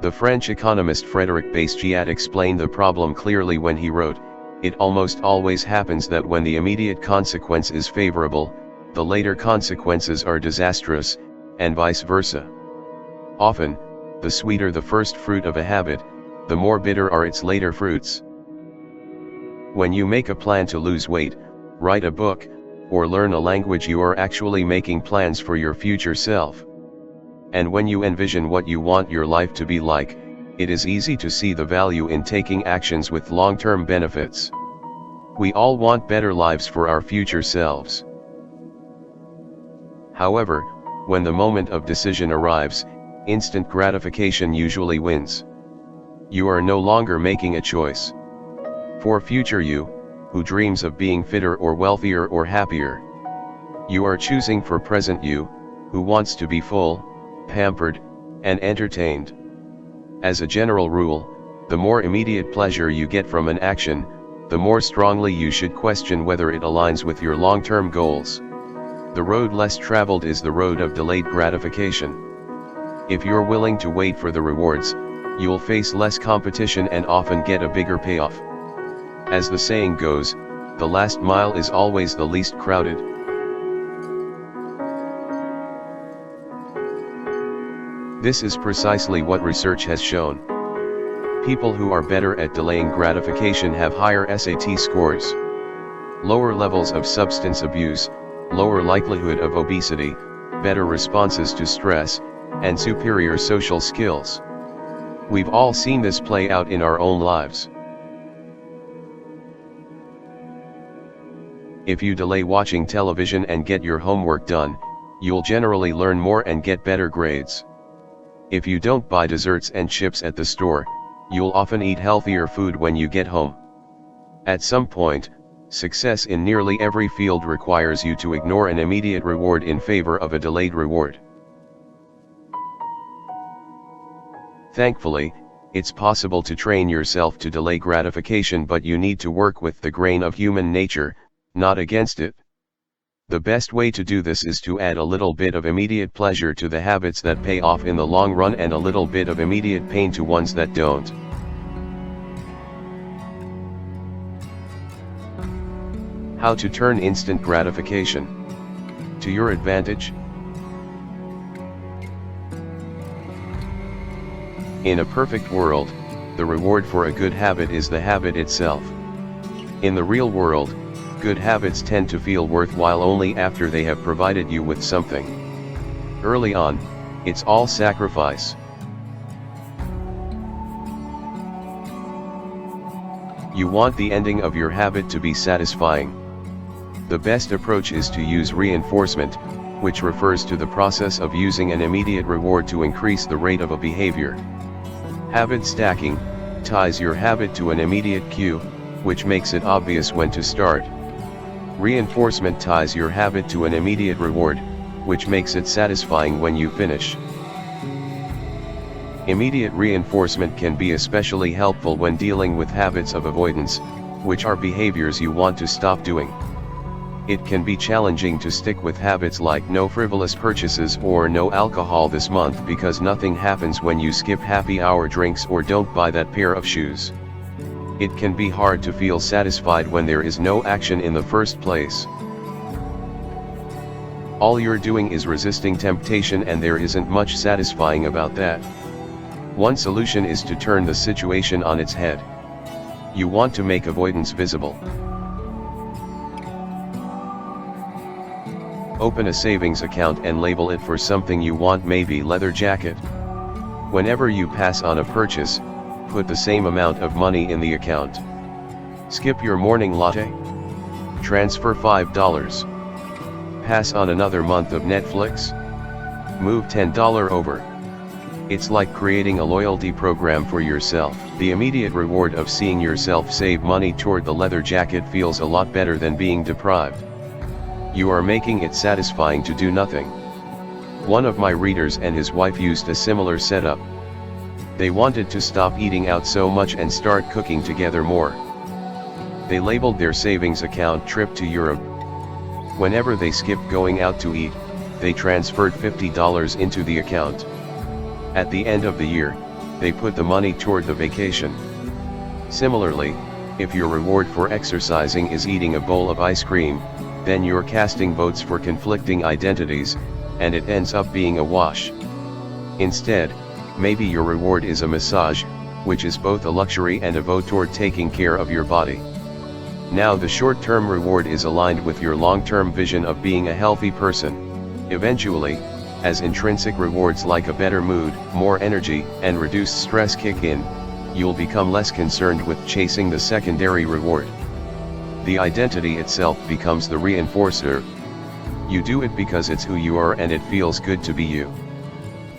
The French economist Frédéric Bastiat explained the problem clearly when he wrote, "It almost always happens that when the immediate consequence is favorable, the later consequences are disastrous, and vice versa. Often, the sweeter the first fruit of a habit, the more bitter are its later fruits." When you make a plan to lose weight, write a book, or learn a language, you are actually making plans for your future self. And when you envision what you want your life to be like, it is easy to see the value in taking actions with long-term benefits. We all want better lives for our future selves. However, when the moment of decision arrives, instant gratification usually wins. You are no longer making a choice for future you, who dreams of being fitter or wealthier or happier. You are choosing for present you, who wants to be full, pampered, and entertained. As a general rule, the more immediate pleasure you get from an action, the more strongly you should question whether it aligns with your long-term goals. The road less traveled is the road of delayed gratification. If you're willing to wait for the rewards, you'll face less competition and often get a bigger payoff. As the saying goes, the last mile is always the least crowded. This is precisely what research has shown. People who are better at delaying gratification have higher SAT scores, lower levels of substance abuse, lower likelihood of obesity, better responses to stress, and superior social skills. We've all seen this play out in our own lives. If you delay watching television and get your homework done, you'll generally learn more and get better grades. If you don't buy desserts and chips at the store, you'll often eat healthier food when you get home. At some point, success in nearly every field requires you to ignore an immediate reward in favor of a delayed reward. Thankfully, it's possible to train yourself to delay gratification, but you need to work with the grain of human nature, not against it. The best way to do this is to add a little bit of immediate pleasure to the habits that pay off in the long run and a little bit of immediate pain to ones that don't. How to turn instant gratification to your advantage? In a perfect world, the reward for a good habit is the habit itself. In the real world, good habits tend to feel worthwhile only after they have provided you with something. Early on, it's all sacrifice. You want the ending of your habit to be satisfying. The best approach is to use reinforcement, which refers to the process of using an immediate reward to increase the rate of a behavior. Habit stacking ties your habit to an immediate cue, which makes it obvious when to start. Reinforcement ties your habit to an immediate reward, which makes it satisfying when you finish. Immediate reinforcement can be especially helpful when dealing with habits of avoidance, which are behaviors you want to stop doing. It can be challenging to stick with habits like no frivolous purchases or no alcohol this month because nothing happens when you skip happy hour drinks or don't buy that pair of shoes. It can be hard to feel satisfied when there is no action in the first place. All you're doing is resisting temptation, and there isn't much satisfying about that. One solution is to turn the situation on its head. You want to make avoidance visible. Open a savings account and label it for something you want, maybe leather jacket. Whenever you pass on a purchase, put the same amount of money in the account. Skip your morning latte? Transfer $5. Pass on another month of Netflix? Move $10 over. It's like creating a loyalty program for yourself. The immediate reward of seeing yourself save money toward the leather jacket feels a lot better than being deprived. You are making it satisfying to do nothing. One of my readers and his wife used a similar setup. They wanted to stop eating out so much and start cooking together more. They labeled their savings account trip to Europe. Whenever they skipped going out to eat, they transferred $50 into the account. At the end of the year, they put the money toward the vacation. Similarly, if your reward for exercising is eating a bowl of ice cream, then you're casting votes for conflicting identities, and it ends up being a wash. Instead, maybe your reward is a massage, which is both a luxury and a vote toward taking care of your body. Now the short-term reward is aligned with your long-term vision of being a healthy person. Eventually, as intrinsic rewards like a better mood, more energy, and reduced stress kick in, you'll become less concerned with chasing the secondary reward. The identity itself becomes the reinforcer. You do it because it's who you are and it feels good to be you.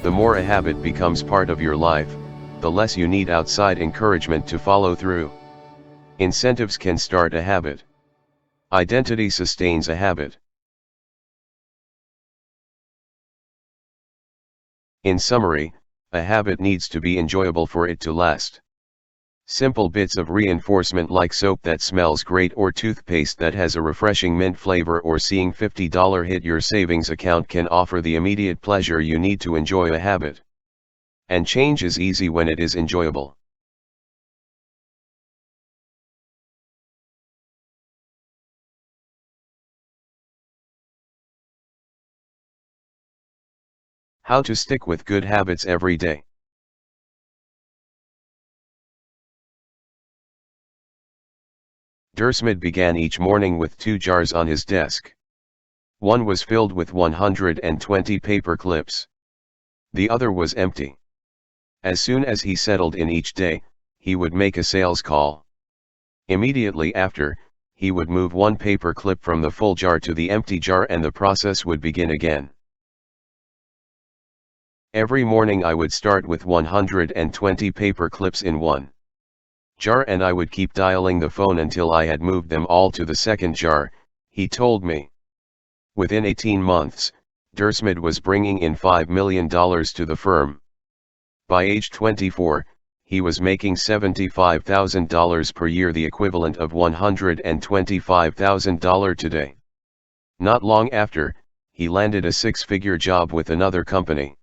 The more a habit becomes part of your life, the less you need outside encouragement to follow through. Incentives can start a habit. Identity sustains a habit. In summary, a habit needs to be enjoyable for it to last. Simple bits of reinforcement like soap that smells great or toothpaste that has a refreshing mint flavor or seeing $50 hit your savings account can offer the immediate pleasure you need to enjoy a habit. And change is easy when it is enjoyable. How to stick with good habits every day. Dermot began each morning with 2 jars on his desk. One was filled with 120 paper clips. The other was empty. As soon as he settled in each day, he would make a sales call. Immediately after, he would move one paper clip from the full jar to the empty jar and the process would begin again. Every morning I would start with 120 paper clips in one jar and I would keep dialing the phone until I had moved them all to the second jar, he told me. Within 18 months, Dermot was bringing in $5 million to the firm. By age 24, he was making $75,000 per year, the equivalent of $125,000 today. Not long after, he landed a 6-figure job with another company.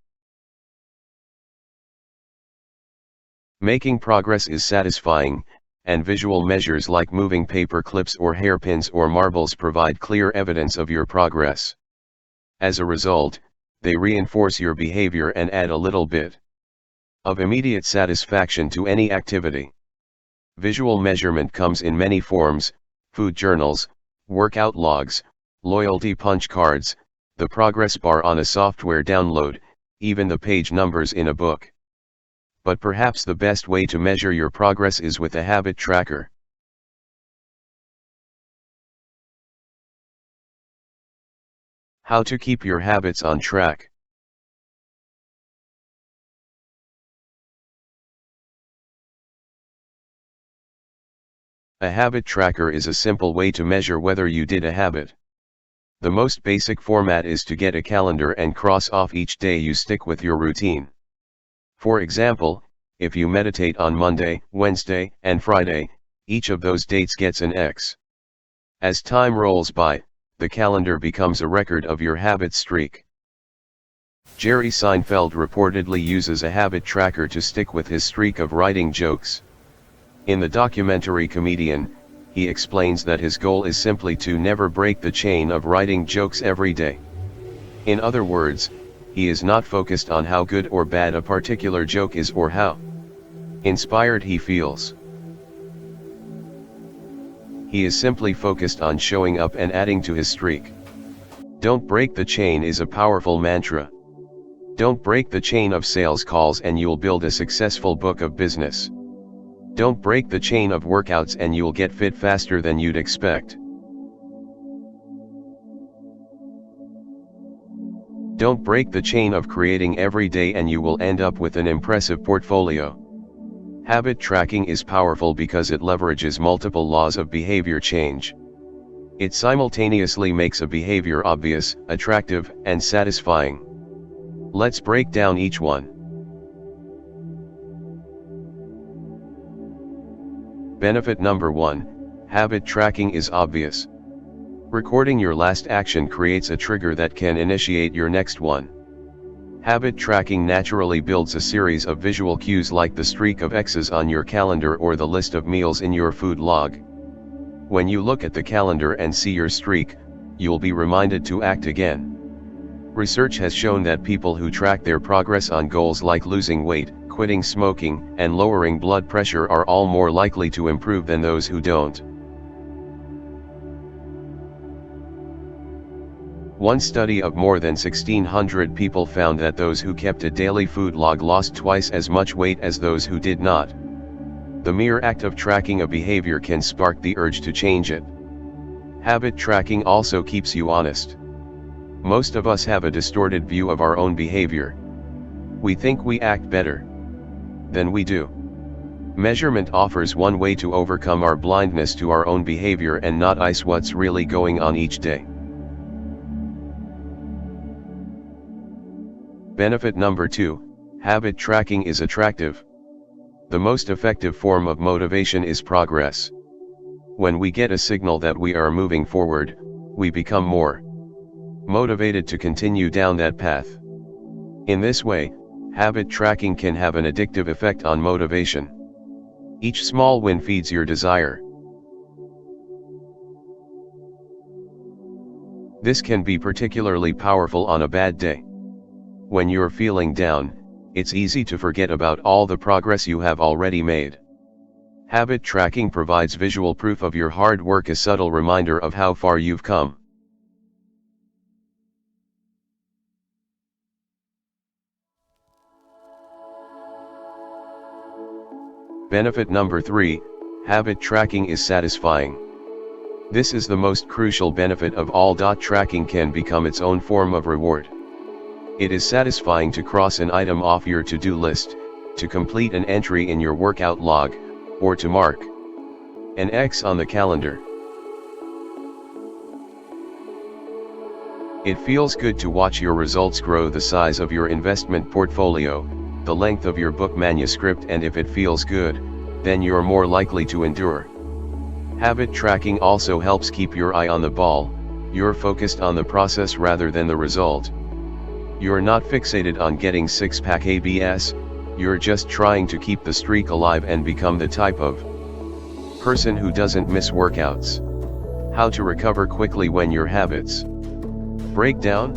Making progress is satisfying, and visual measures like moving paper clips or hairpins or marbles provide clear evidence of your progress. As a result, they reinforce your behavior and add a little bit of immediate satisfaction to any activity. Visual measurement comes in many forms: food journals, workout logs, loyalty punch cards, the progress bar on a software download, even the page numbers in a book. But perhaps the best way to measure your progress is with a habit tracker. How to keep your habits on track. A habit tracker is a simple way to measure whether you did a habit. The most basic format is to get a calendar and cross off each day you stick with your routine. For example, if you meditate on Monday, Wednesday, and Friday, each of those dates gets an X. As time rolls by, the calendar becomes a record of your habit streak. Jerry Seinfeld reportedly uses a habit tracker to stick with his streak of writing jokes. In the documentary Comedian, he explains that his goal is simply to never break the chain of writing jokes every day. In other words, he is not focused on how good or bad a particular joke is or how inspired he feels. He is simply focused on showing up and adding to his streak. Don't break the chain is a powerful mantra. Don't break the chain of sales calls and you'll build a successful book of business. Don't break the chain of workouts and you'll get fit faster than you'd expect. Don't break the chain of creating every day and you will end up with an impressive portfolio. Habit tracking is powerful because it leverages multiple laws of behavior change. It simultaneously makes a behavior obvious, attractive, and satisfying. Let's break down each one. Benefit number 1, habit tracking is obvious. Recording your last action creates a trigger that can initiate your next one. Habit tracking naturally builds a series of visual cues like the streak of X's on your calendar or the list of meals in your food log. When you look at the calendar and see your streak, you'll be reminded to act again. Research has shown that people who track their progress on goals like losing weight, quitting smoking, and lowering blood pressure are all more likely to improve than those who don't. One study of more than 1,600 people found that those who kept a daily food log lost twice as much weight as those who did not. The mere act of tracking a behavior can spark the urge to change it. Habit tracking also keeps you honest. Most of us have a distorted view of our own behavior. We think we act better than we do. Measurement offers one way to overcome our blindness to our own behavior and not ice what's really going on each day. Benefit number 2, habit tracking is attractive. The most effective form of motivation is progress. When we get a signal that we are moving forward, we become more motivated to continue down that path. In this way, habit tracking can have an addictive effect on motivation. Each small win feeds your desire. This can be particularly powerful on a bad day. When you're feeling down, it's easy to forget about all the progress you have already made. Habit tracking provides visual proof of your hard work, a subtle reminder of how far you've come. Benefit number 3, habit tracking is satisfying. This is the most crucial benefit of all. Tracking can become its own form of reward. It is satisfying to cross an item off your to-do list, to complete an entry in your workout log, or to mark an X on the calendar. It feels good to watch your results grow, the size of your investment portfolio, the length of your book manuscript, and if it feels good, then you're more likely to endure. Habit tracking also helps keep your eye on the ball. You're focused on the process rather than the result. You're not fixated on getting six-pack abs, you're just trying to keep the streak alive and become the type of person who doesn't miss workouts. How to recover quickly when your habits break down?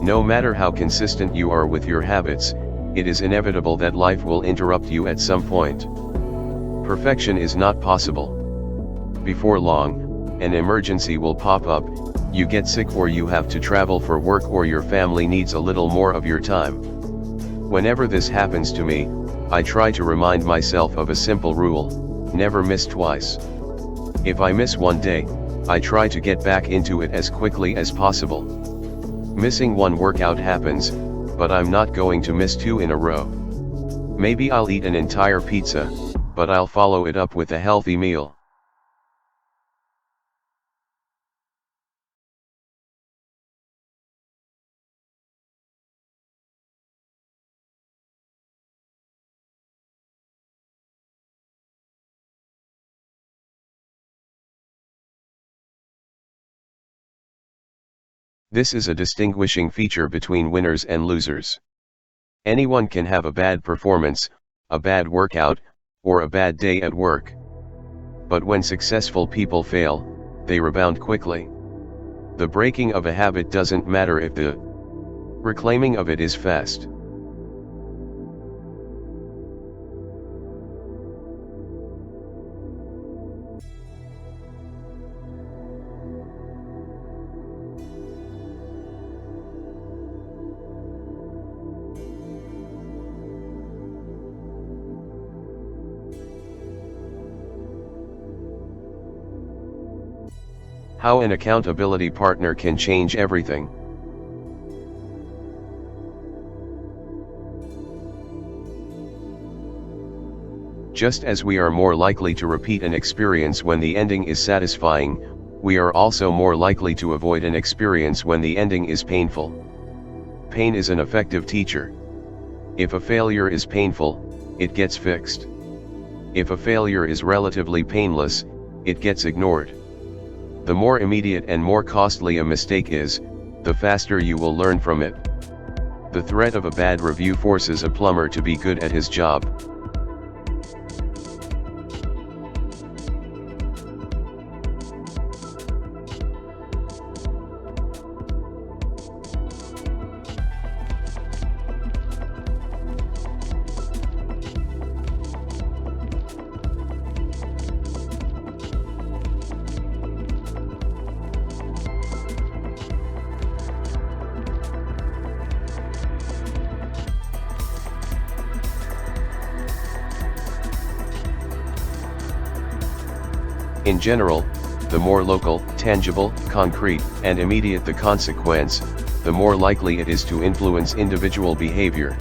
No matter how consistent you are with your habits, it is inevitable that life will interrupt you at some point. Perfection is not possible. Before long, an emergency will pop up, you get sick, or you have to travel for work, or your family needs a little more of your time. Whenever this happens to me, I try to remind myself of a simple rule: never miss twice. If I miss one day, I try to get back into it as quickly as possible. Missing one workout happens, but I'm not going to miss 2 in a row. Maybe I'll eat an entire pizza, but I'll follow it up with a healthy meal. This is a distinguishing feature between winners and losers. Anyone can have a bad performance, a bad workout, or a bad day at work. But when successful people fail, they rebound quickly. The breaking of a habit doesn't matter if the reclaiming of it is fast. How an accountability partner can change everything. Just as we are more likely to repeat an experience when the ending is satisfying, We are also more likely to avoid an experience when the ending is painful. Pain is an effective teacher. If a failure is painful, it gets fixed. If a failure is relatively painless, it gets ignored. The more immediate and more costly a mistake is, the faster you will learn from it. The threat of a bad review forces a plumber to be good at his job. In general, the more local, tangible, concrete, and immediate the consequence, the more likely it is to influence individual behavior.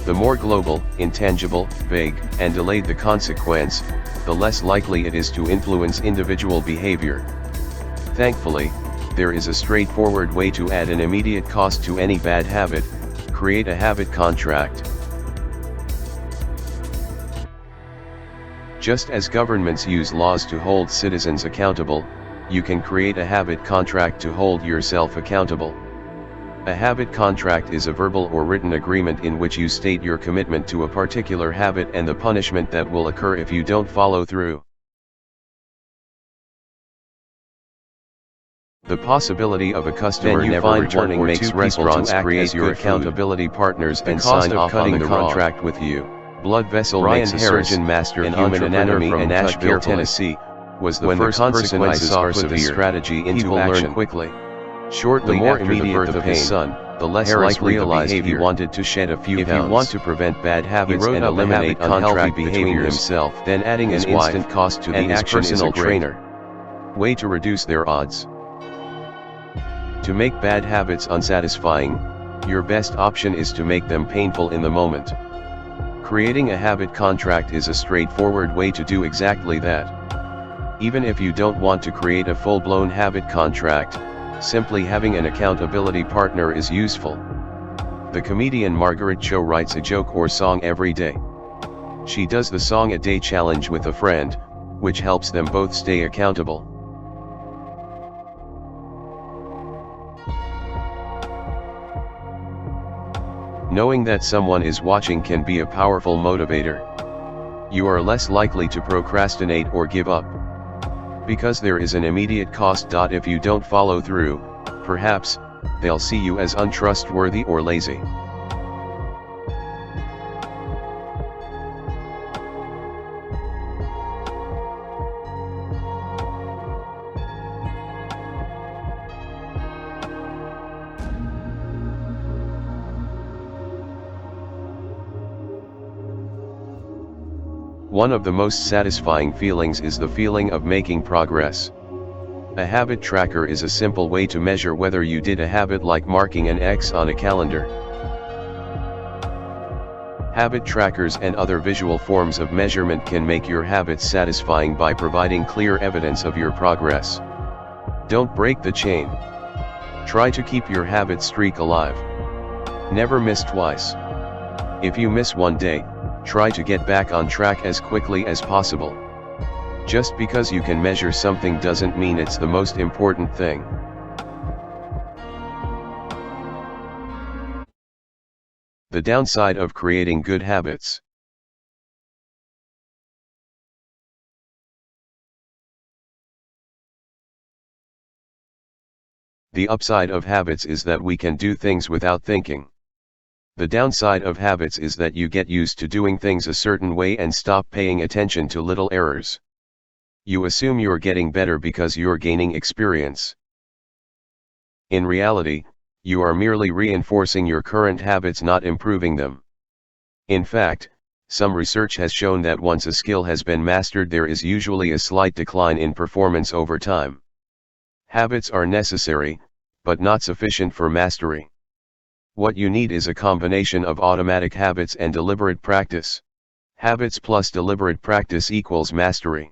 The more global, intangible, vague, and delayed the consequence, the less likely it is to influence individual behavior. Thankfully, there is a straightforward way to add an immediate cost to any bad habit: create a habit contract. Just as governments use laws to hold citizens accountable, you can create a habit contract to hold yourself accountable. A habit contract is a verbal or written agreement in which you state your commitment to a particular habit and the punishment that will occur if you don't follow through. The possibility of a customer never returning makes restaurants create your accountability partners and sign off on the contract with you. Blood vessel makes a surgeon master of human anatomy in Nashville, Tennessee, was the first person I saw put this strategy into action quickly. Shortly after the birth of his son, the less likely the behavior. He wanted to shed a few pounds. If you want to prevent bad habits and eliminate unhealthy behavior himself, then adding an instant cost to the action is a trainer. Way to reduce their odds. To make bad habits unsatisfying, your best option is to make them painful in the moment. Creating a habit contract is a straightforward way to do exactly that. Even if you don't want to create a full-blown habit contract, simply having an accountability partner is useful. The comedian Margaret Cho writes a joke or song every day. She does the Song a Day challenge with a friend, which helps them both stay accountable. Knowing that someone is watching can be a powerful motivator. You are less likely to procrastinate or give up. Because there is an immediate cost. If you don't follow through, perhaps, they'll see you as untrustworthy or lazy. One of the most satisfying feelings is the feeling of making progress. A habit tracker is a simple way to measure whether you did a habit, like marking an X on a calendar. Habit trackers and other visual forms of measurement can make your habits satisfying by providing clear evidence of your progress. Don't break the chain. Try to keep your habit streak alive. Never miss twice. If you miss one day, try to get back on track as quickly as possible. Just because you can measure something doesn't mean it's the most important thing. The downside of creating good habits. The upside of habits is that we can do things without thinking. The downside of habits is that you get used to doing things a certain way and stop paying attention to little errors. You assume you're getting better because you're gaining experience. In reality, you are merely reinforcing your current habits, not improving them. In fact, some research has shown that once a skill has been mastered, there is usually a slight decline in performance over time. Habits are necessary, but not sufficient for mastery. What you need is a combination of automatic habits and deliberate practice. Habits plus deliberate practice equals mastery.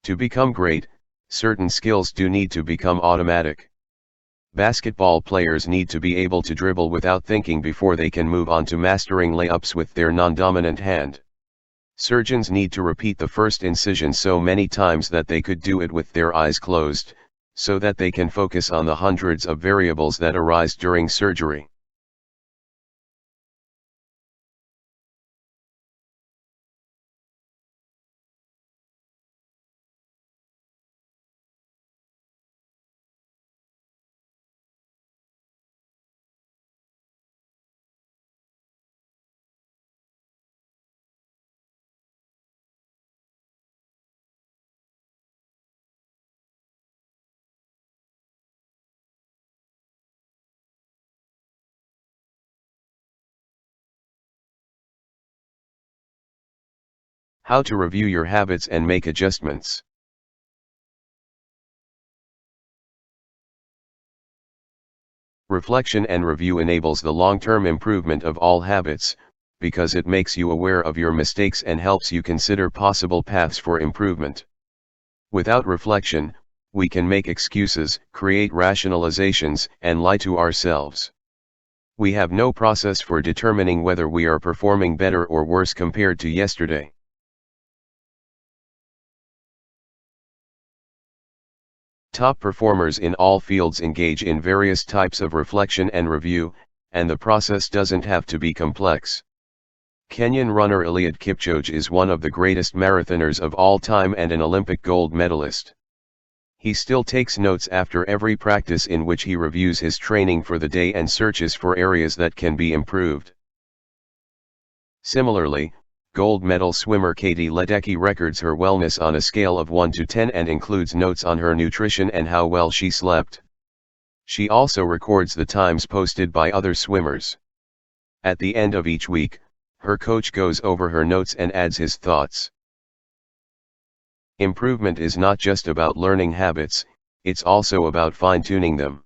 To become great, Certain skills do need to become automatic. Basketball players need to be able to dribble without thinking before they can move on to mastering layups with their non-dominant hand. Surgeons need to repeat the first incision so many times that they could do it with their eyes closed, so that they can focus on the hundreds of variables that arise during surgery. How to review your habits and make adjustments. Reflection and review enables the long-term improvement of all habits, because it makes you aware of your mistakes and helps you consider possible paths for improvement. Without reflection, we can make excuses, create rationalizations, and lie to ourselves. We have no process for determining whether we are performing better or worse compared to yesterday. Top performers in all fields engage in various types of reflection and review, and the process doesn't have to be complex. Kenyan runner Eliud Kipchoge is one of the greatest marathoners of all time and an Olympic gold medalist. He still takes notes after every practice in which he reviews his training for the day and searches for areas that can be improved. Similarly, gold medal swimmer Katie Ledecky records her wellness on a scale of 1 to 10 and includes notes on her nutrition and how well she slept. She also records the times posted by other swimmers. At the end of each week, her coach goes over her notes and adds his thoughts. Improvement is not just about learning habits, it's also about fine-tuning them.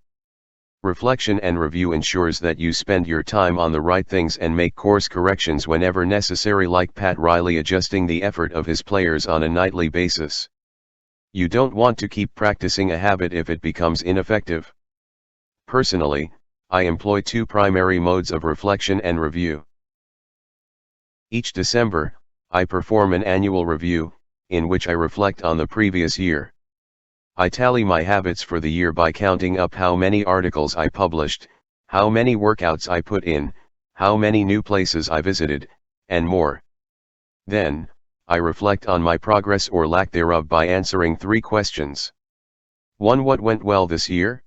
Reflection and review ensures that you spend your time on the right things and make course corrections whenever necessary, like Pat Riley adjusting the effort of his players on a nightly basis. You don't want to keep practicing a habit if it becomes ineffective. Personally, I employ two primary modes of reflection and review. Each December, I perform an annual review, in which I reflect on the previous year. I tally my habits for the year by counting up how many articles I published, how many workouts I put in, how many new places I visited, and more. Then, I reflect on my progress or lack thereof by answering 3 questions. 1. What went well this year?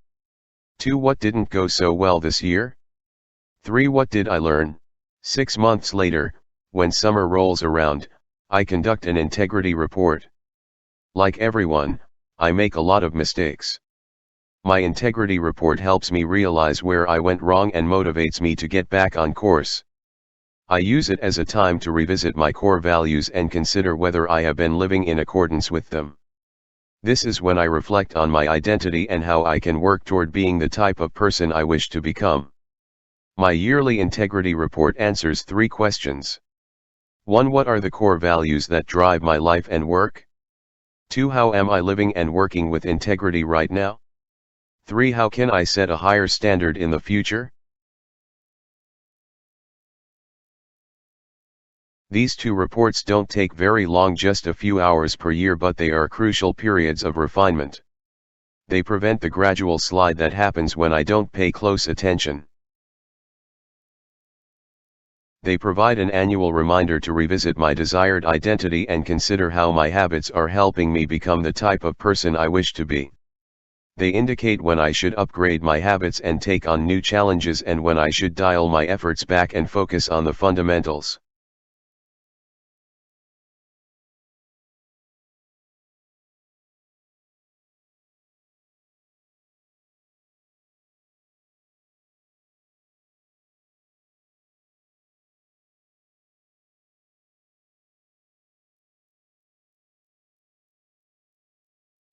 2. What didn't go so well this year? 3. What did I learn? 6 months later, when summer rolls around, I conduct an integrity report. Like everyone, I make a lot of mistakes. My integrity report helps me realize where I went wrong and motivates me to get back on course. I use it as a time to revisit my core values and consider whether I have been living in accordance with them. This is when I reflect on my identity and how I can work toward being the type of person I wish to become. My yearly integrity report answers 3 questions. 1. What are the core values that drive my life and work? 2. How am I living and working with integrity right now? 3. How can I set a higher standard in the future? These 2 reports don't take very long, just a few hours per year, but they are crucial periods of refinement. They prevent the gradual slide that happens when I don't pay close attention. They provide an annual reminder to revisit my desired identity and consider how my habits are helping me become the type of person I wish to be. They indicate when I should upgrade my habits and take on new challenges, and when I should dial my efforts back and focus on the fundamentals.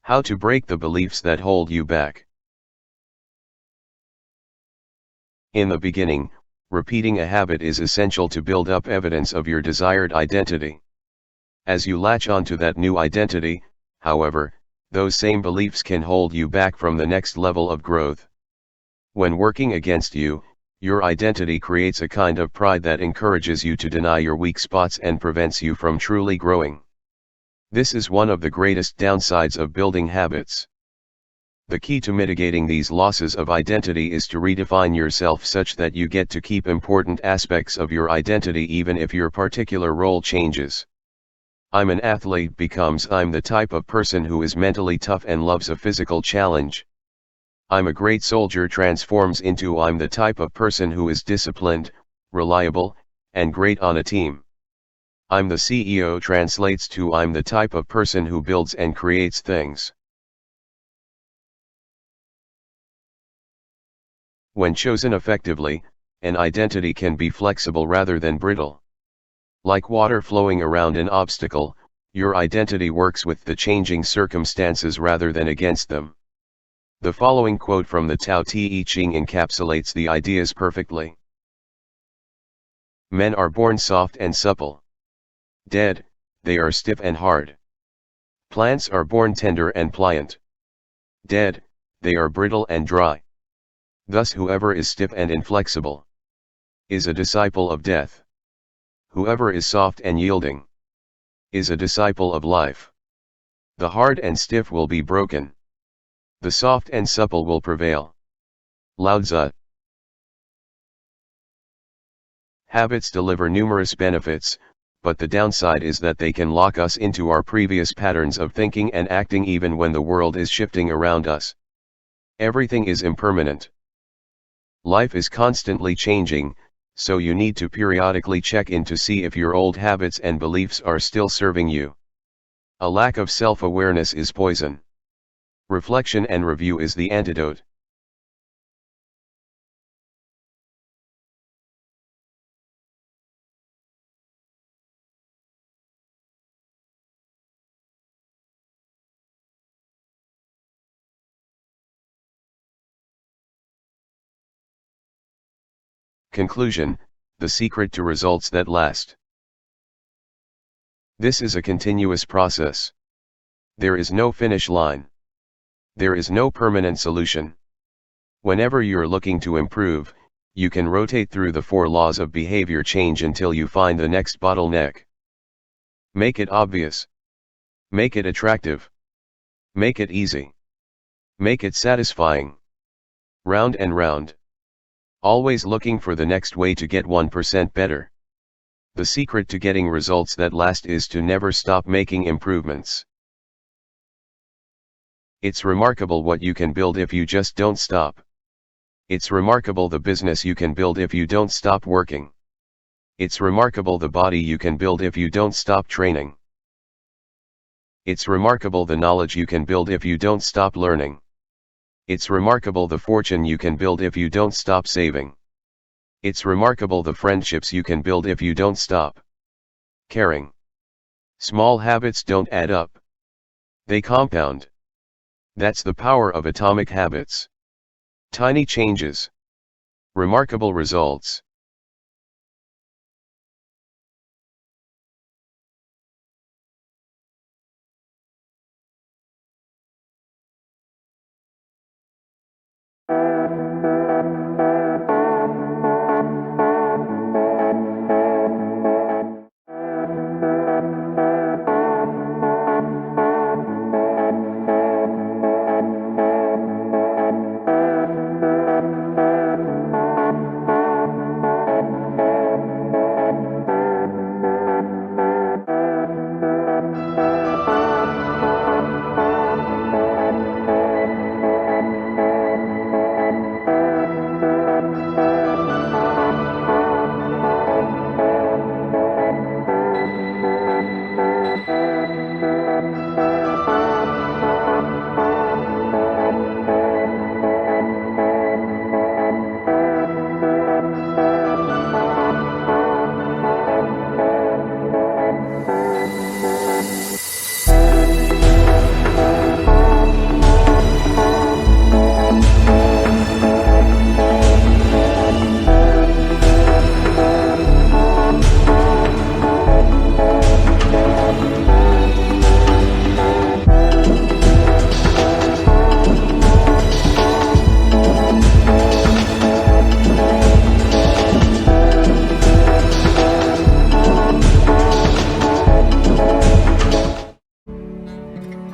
How to break the beliefs that hold you back. In the beginning, repeating a habit is essential to build up evidence of your desired identity. As you latch onto that new identity, however, those same beliefs can hold you back from the next level of growth. When working against you, your identity creates a kind of pride that encourages you to deny your weak spots and prevents you from truly growing. This is one of the greatest downsides of building habits. The key to mitigating these losses of identity is to redefine yourself such that you get to keep important aspects of your identity even if your particular role changes. I'm an athlete becomes I'm the type of person who is mentally tough and loves a physical challenge. I'm a great soldier transforms into I'm the type of person who is disciplined, reliable, and great on a team. I'm the CEO translates to I'm the type of person who builds and creates things. When chosen effectively, an identity can be flexible rather than brittle. Like water flowing around an obstacle, your identity works with the changing circumstances rather than against them. The following quote from the Tao Te Ching encapsulates the ideas perfectly. Men are born soft and supple. Dead, they are stiff and hard. Plants are born tender and pliant. Dead, they are brittle and dry. Thus whoever is stiff and inflexible is a disciple of death. Whoever is soft and yielding is a disciple of life. The hard and stiff will be broken. The soft and supple will prevail. Lao Tzu. Habits deliver numerous benefits, but the downside is that they can lock us into our previous patterns of thinking and acting even when the world is shifting around us. Everything is impermanent. Life is constantly changing, so you need to periodically check in to see if your old habits and beliefs are still serving you. A lack of self-awareness is poison. Reflection and review is the antidote. Conclusion: the secret to results that last. This is a continuous process. There is no finish line. There is no permanent solution. Whenever you're looking to improve, you can rotate through the 4 laws of behavior change until you find the next bottleneck. Make it obvious. Make it attractive. Make it easy. Make it satisfying. Round and round. Always looking for the next way to get 1% better. The secret to getting results that last is to never stop making improvements. It's remarkable what you can build if you just don't stop. It's remarkable the business you can build if you don't stop working. It's remarkable the body you can build if you don't stop training. It's remarkable the knowledge you can build if you don't stop learning. It's remarkable the fortune you can build if you don't stop saving. It's remarkable the friendships you can build if you don't stop caring. Small habits don't add up. They compound. That's the power of atomic habits. Tiny changes. Remarkable results.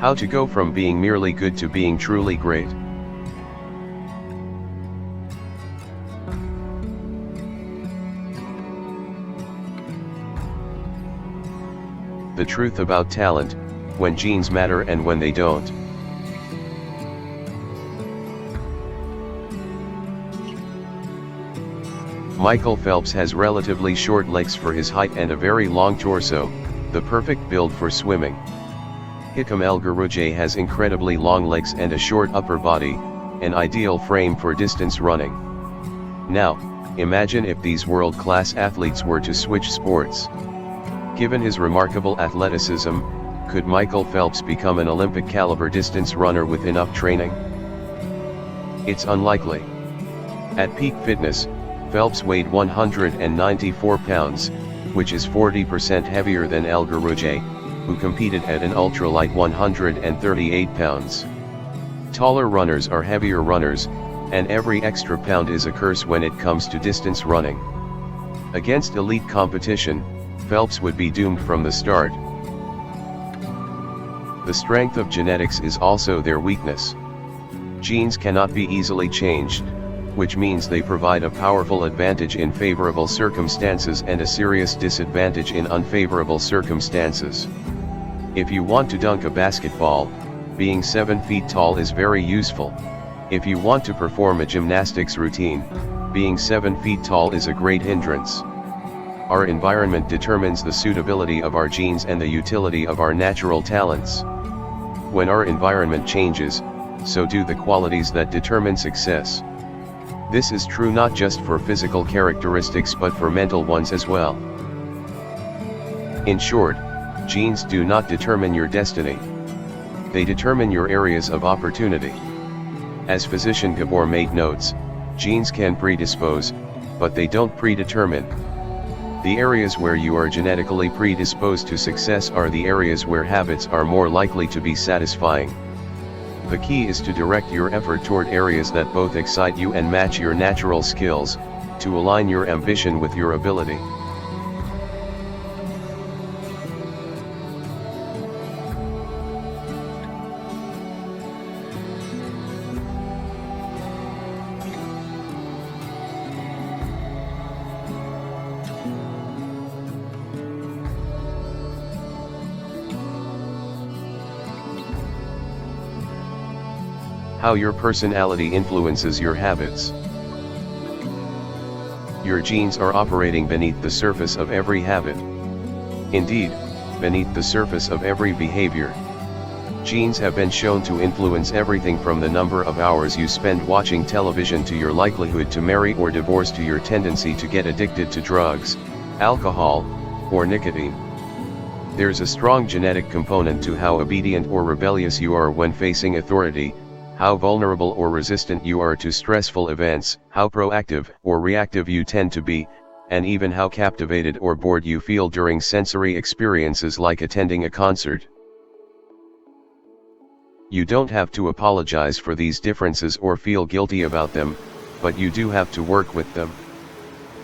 How to go from being merely good to being truly great. The truth about talent, when genes matter and when they don't. Michael Phelps has relatively short legs for his height and a very long torso, the perfect build for swimming. Hakim El-Guerrouj has incredibly long legs and a short upper body, an ideal frame for distance running. Now, imagine if these world-class athletes were to switch sports. Given his remarkable athleticism, could Michael Phelps become an Olympic-caliber distance runner with enough training? It's unlikely. At peak fitness, Phelps weighed 194 pounds, which is 40% heavier than El-Guerrouj, who competed at an ultralight 138 pounds. Taller runners are heavier runners, and every extra pound is a curse when it comes to distance running. Against elite competition, Phelps would be doomed from the start. The strength of genetics is also their weakness. Genes cannot be easily changed, which means they provide a powerful advantage in favorable circumstances and a serious disadvantage in unfavorable circumstances. If you want to dunk a basketball, being 7 feet tall is very useful. If you want to perform a gymnastics routine, being 7 feet tall is a great hindrance. Our environment determines the suitability of our genes and the utility of our natural talents. When our environment changes, so do the qualities that determine success. This is true not just for physical characteristics but for mental ones as well. In short, genes do not determine your destiny. They determine your areas of opportunity. As physician Gabor Mate notes, genes can predispose, but they don't predetermine. The areas where you are genetically predisposed to success are the areas where habits are more likely to be satisfying. The key is to direct your effort toward areas that both excite you and match your natural skills, to align your ambition with your ability. How your personality influences your habits. Your genes are operating beneath the surface of every habit. Indeed, beneath the surface of every behavior. Genes have been shown to influence everything from the number of hours you spend watching television to your likelihood to marry or divorce to your tendency to get addicted to drugs, alcohol, or nicotine. There's a strong genetic component to how obedient or rebellious you are when facing authority, how vulnerable or resistant you are to stressful events, how proactive or reactive you tend to be, and even how captivated or bored you feel during sensory experiences like attending a concert. You don't have to apologize for these differences or feel guilty about them, but you do have to work with them.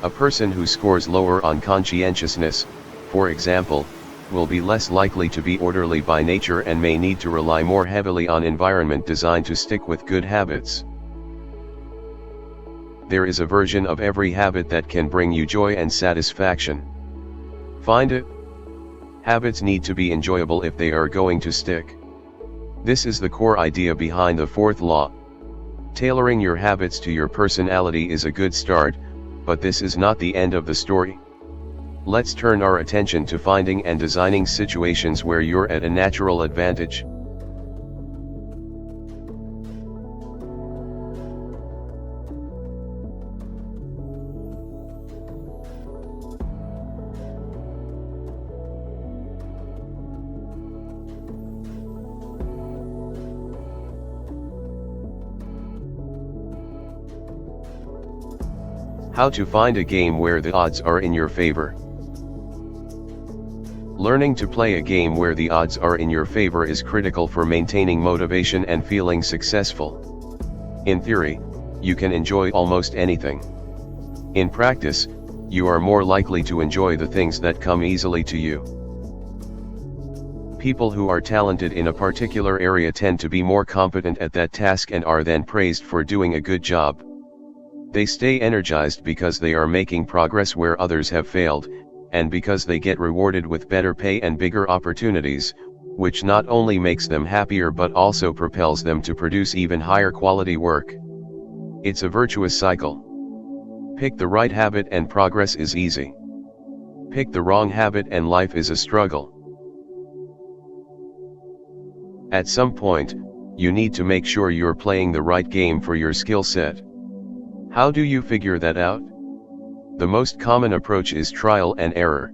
A person who scores lower on conscientiousness, for example, will be less likely to be orderly by nature and may need to rely more heavily on environment designed to stick with good habits. There is a version of every habit that can bring you joy and satisfaction. Find it. Habits need to be enjoyable if they are going to stick. This is the core idea behind the fourth law. Tailoring your habits to your personality is a good start, but this is not the end of the story. Let's turn our attention to finding and designing situations where you're at a natural advantage. How to find a game where the odds are in your favor. Learning to play a game where the odds are in your favor is critical for maintaining motivation and feeling successful. In theory, you can enjoy almost anything. In practice, you are more likely to enjoy the things that come easily to you. People who are talented in a particular area tend to be more competent at that task and are then praised for doing a good job. They stay energized because they are making progress where others have failed, and because they get rewarded with better pay and bigger opportunities, which not only makes them happier but also propels them to produce even higher quality work. It's a virtuous cycle. Pick the right habit and progress is easy. Pick the wrong habit and life is a struggle. At some point, you need to make sure you're playing the right game for your skill set. How do you figure that out? The most common approach is trial and error.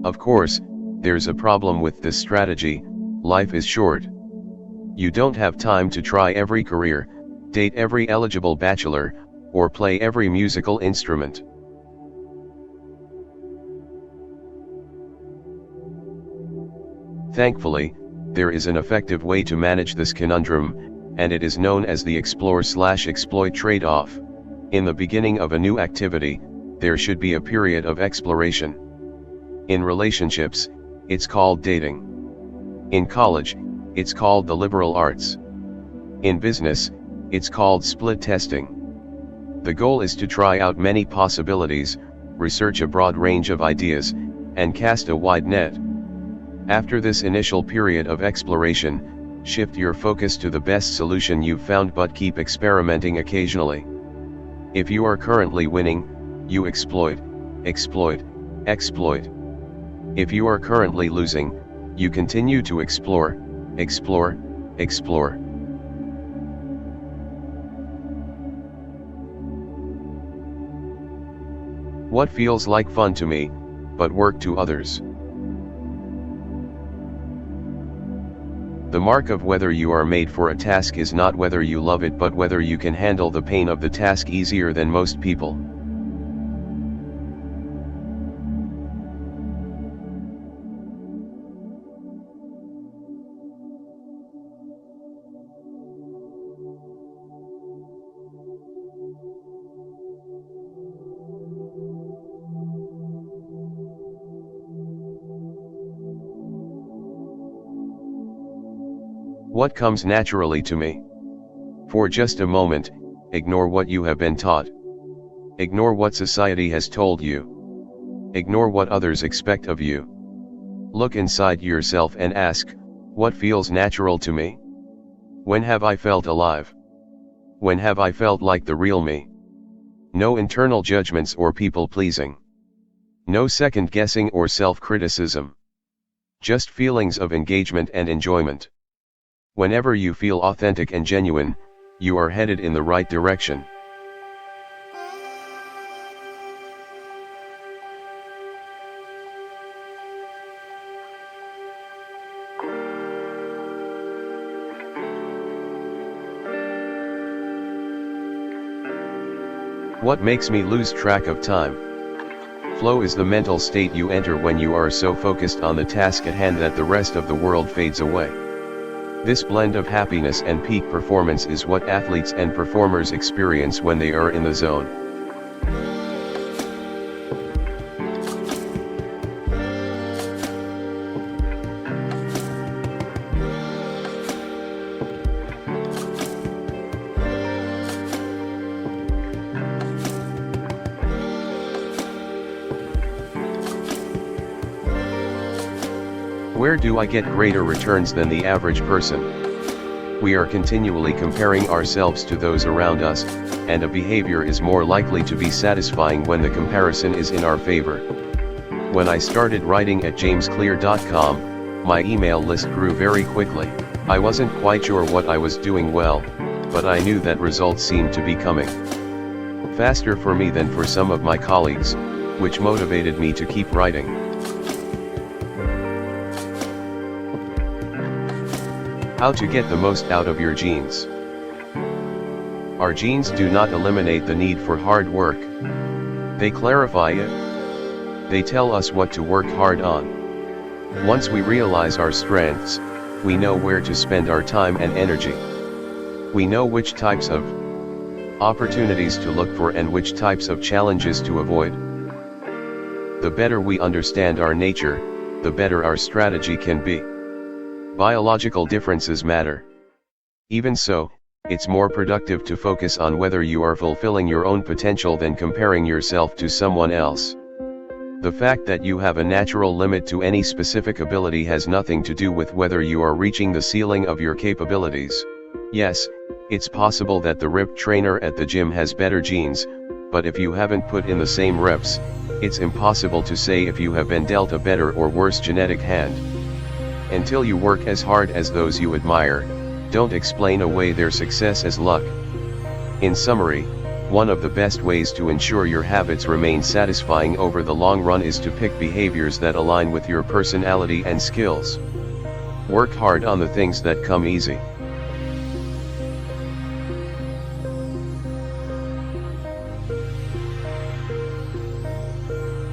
Of course, there's a problem with this strategy: life is short. You don't have time to try every career, date every eligible bachelor, or play every musical instrument. Thankfully, there is an effective way to manage this conundrum, and it is known as the explore/exploit trade-off. In the beginning of a new activity, there should be a period of exploration. In relationships, it's called dating. In college, it's called the liberal arts. In business, it's called split testing. The goal is to try out many possibilities, research a broad range of ideas, and cast a wide net. After this initial period of exploration, shift your focus to the best solution you've found, but keep experimenting occasionally. If you are currently winning, you exploit, exploit, exploit. If you are currently losing, you continue to explore, explore, explore. What feels like fun to me, but work to others? The mark of whether you are made for a task is not whether you love it, but whether you can handle the pain of the task easier than most people. What comes naturally to me? For just a moment, ignore what you have been taught. Ignore what society has told you. Ignore what others expect of you. Look inside yourself and ask, what feels natural to me? When have I felt alive? When have I felt like the real me? No internal judgments or people-pleasing. No second-guessing or self-criticism. Just feelings of engagement and enjoyment. Whenever you feel authentic and genuine, you are headed in the right direction. What makes me lose track of time? Flow is the mental state you enter when you are so focused on the task at hand that the rest of the world fades away. This blend of happiness and peak performance is what athletes and performers experience when they are in the zone. Where do I get greater returns than the average person? We are continually comparing ourselves to those around us, and a behavior is more likely to be satisfying when the comparison is in our favor. When I started writing at jamesclear.com, my email list grew very quickly. I wasn't quite sure what I was doing well, but I knew that results seemed to be coming faster for me than for some of my colleagues, which motivated me to keep writing. How to get the most out of your genes. Our genes do not eliminate the need for hard work. They clarify it. They tell us what to work hard on. Once we realize our strengths, we know where to spend our time and energy. We know which types of opportunities to look for and which types of challenges to avoid. The better we understand our nature, the better our strategy can be. Biological differences matter. Even so, it's more productive to focus on whether you are fulfilling your own potential than comparing yourself to someone else. The fact that you have a natural limit to any specific ability has nothing to do with whether you are reaching the ceiling of your capabilities. Yes, it's possible that the ripped trainer at the gym has better genes, but if you haven't put in the same reps, it's impossible to say if you have been dealt a better or worse genetic hand. Until you work as hard as those you admire, don't explain away their success as luck. In summary, one of the best ways to ensure your habits remain satisfying over the long run is to pick behaviors that align with your personality and skills. Work hard on the things that come easy.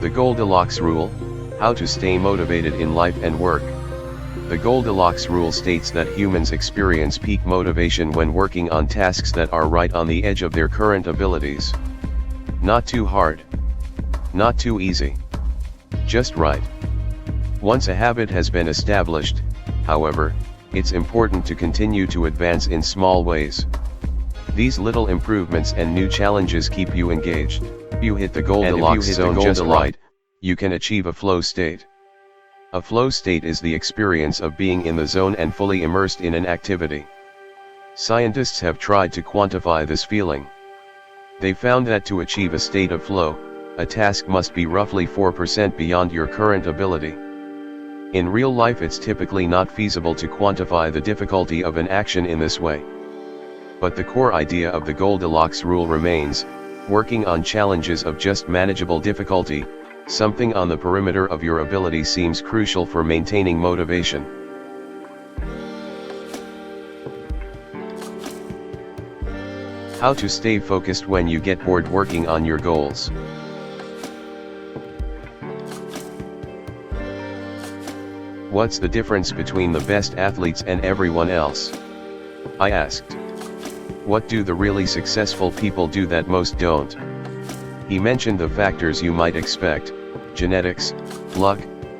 The Goldilocks Rule: How to stay motivated in life and work. The Goldilocks Rule states that humans experience peak motivation when working on tasks that are right on the edge of their current abilities. Not too hard. Not too easy. Just right. Once a habit has been established, however, it's important to continue to advance in small ways. These little improvements and new challenges keep you engaged. If you hit the Goldilocks zone just right, you can achieve a flow state. A flow state is the experience of being in the zone and fully immersed in an activity. Scientists have tried to quantify this feeling. They found that to achieve a state of flow, a task must be roughly 4% beyond your current ability. In real life, it's typically not feasible to quantify the difficulty of an action in this way. But the core idea of the Goldilocks rule remains: working on challenges of just manageable difficulty, something on the perimeter of your ability, seems crucial for maintaining motivation. How to stay focused when you get bored working on your goals. What's the difference between the best athletes and everyone else? I asked. What do the really successful people do that most don't? He mentioned the factors you might expect: genetics, luck,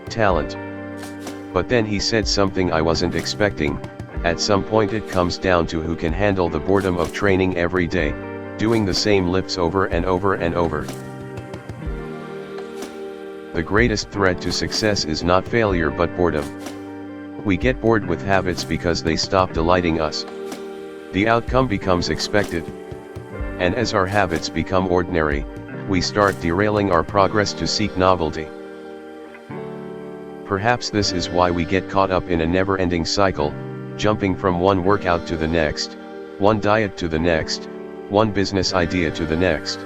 talent. But then he said something I wasn't expecting: at some point it comes down to who can handle the boredom of training every day, doing the same lifts over and over and over. The greatest threat to success is not failure but boredom. We get bored with habits because they stop delighting us. The outcome becomes expected. And as our habits become ordinary, we start derailing our progress to seek novelty. Perhaps this is why we get caught up in a never-ending cycle, jumping from one workout to the next, one diet to the next, one business idea to the next.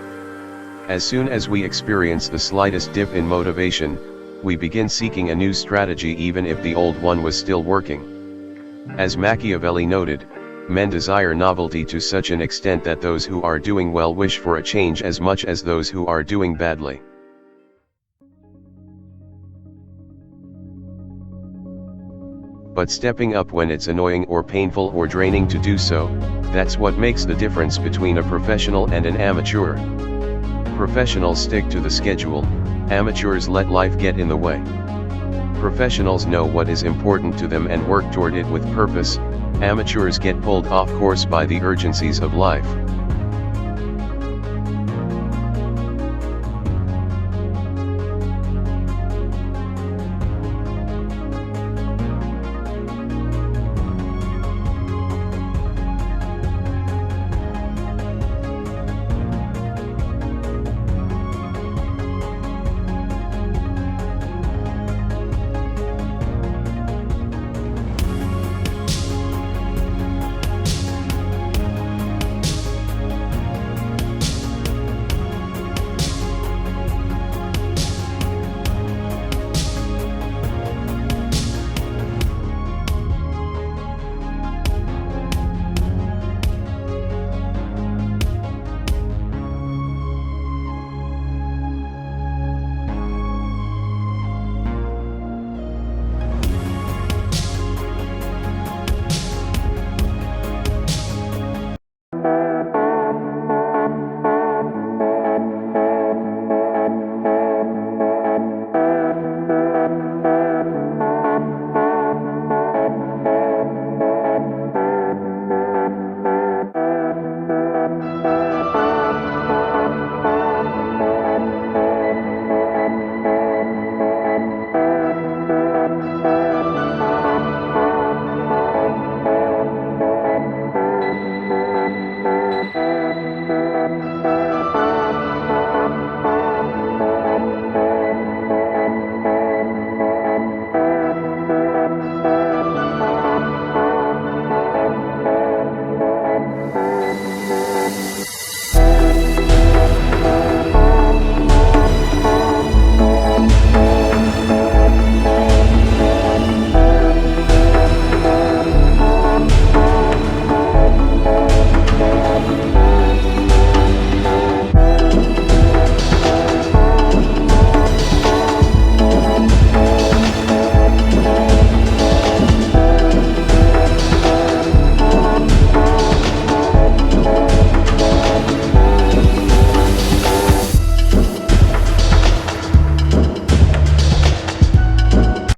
As soon as we experience the slightest dip in motivation, we begin seeking a new strategy even if the old one was still working. As Machiavelli noted, men desire novelty to such an extent that those who are doing well wish for a change as much as those who are doing badly. But stepping up when it's annoying or painful or draining to do so, that's what makes the difference between a professional and an amateur. Professionals stick to the schedule, amateurs let life get in the way. Professionals know what is important to them and work toward it with purpose. Amateurs get pulled off course by the urgencies of life.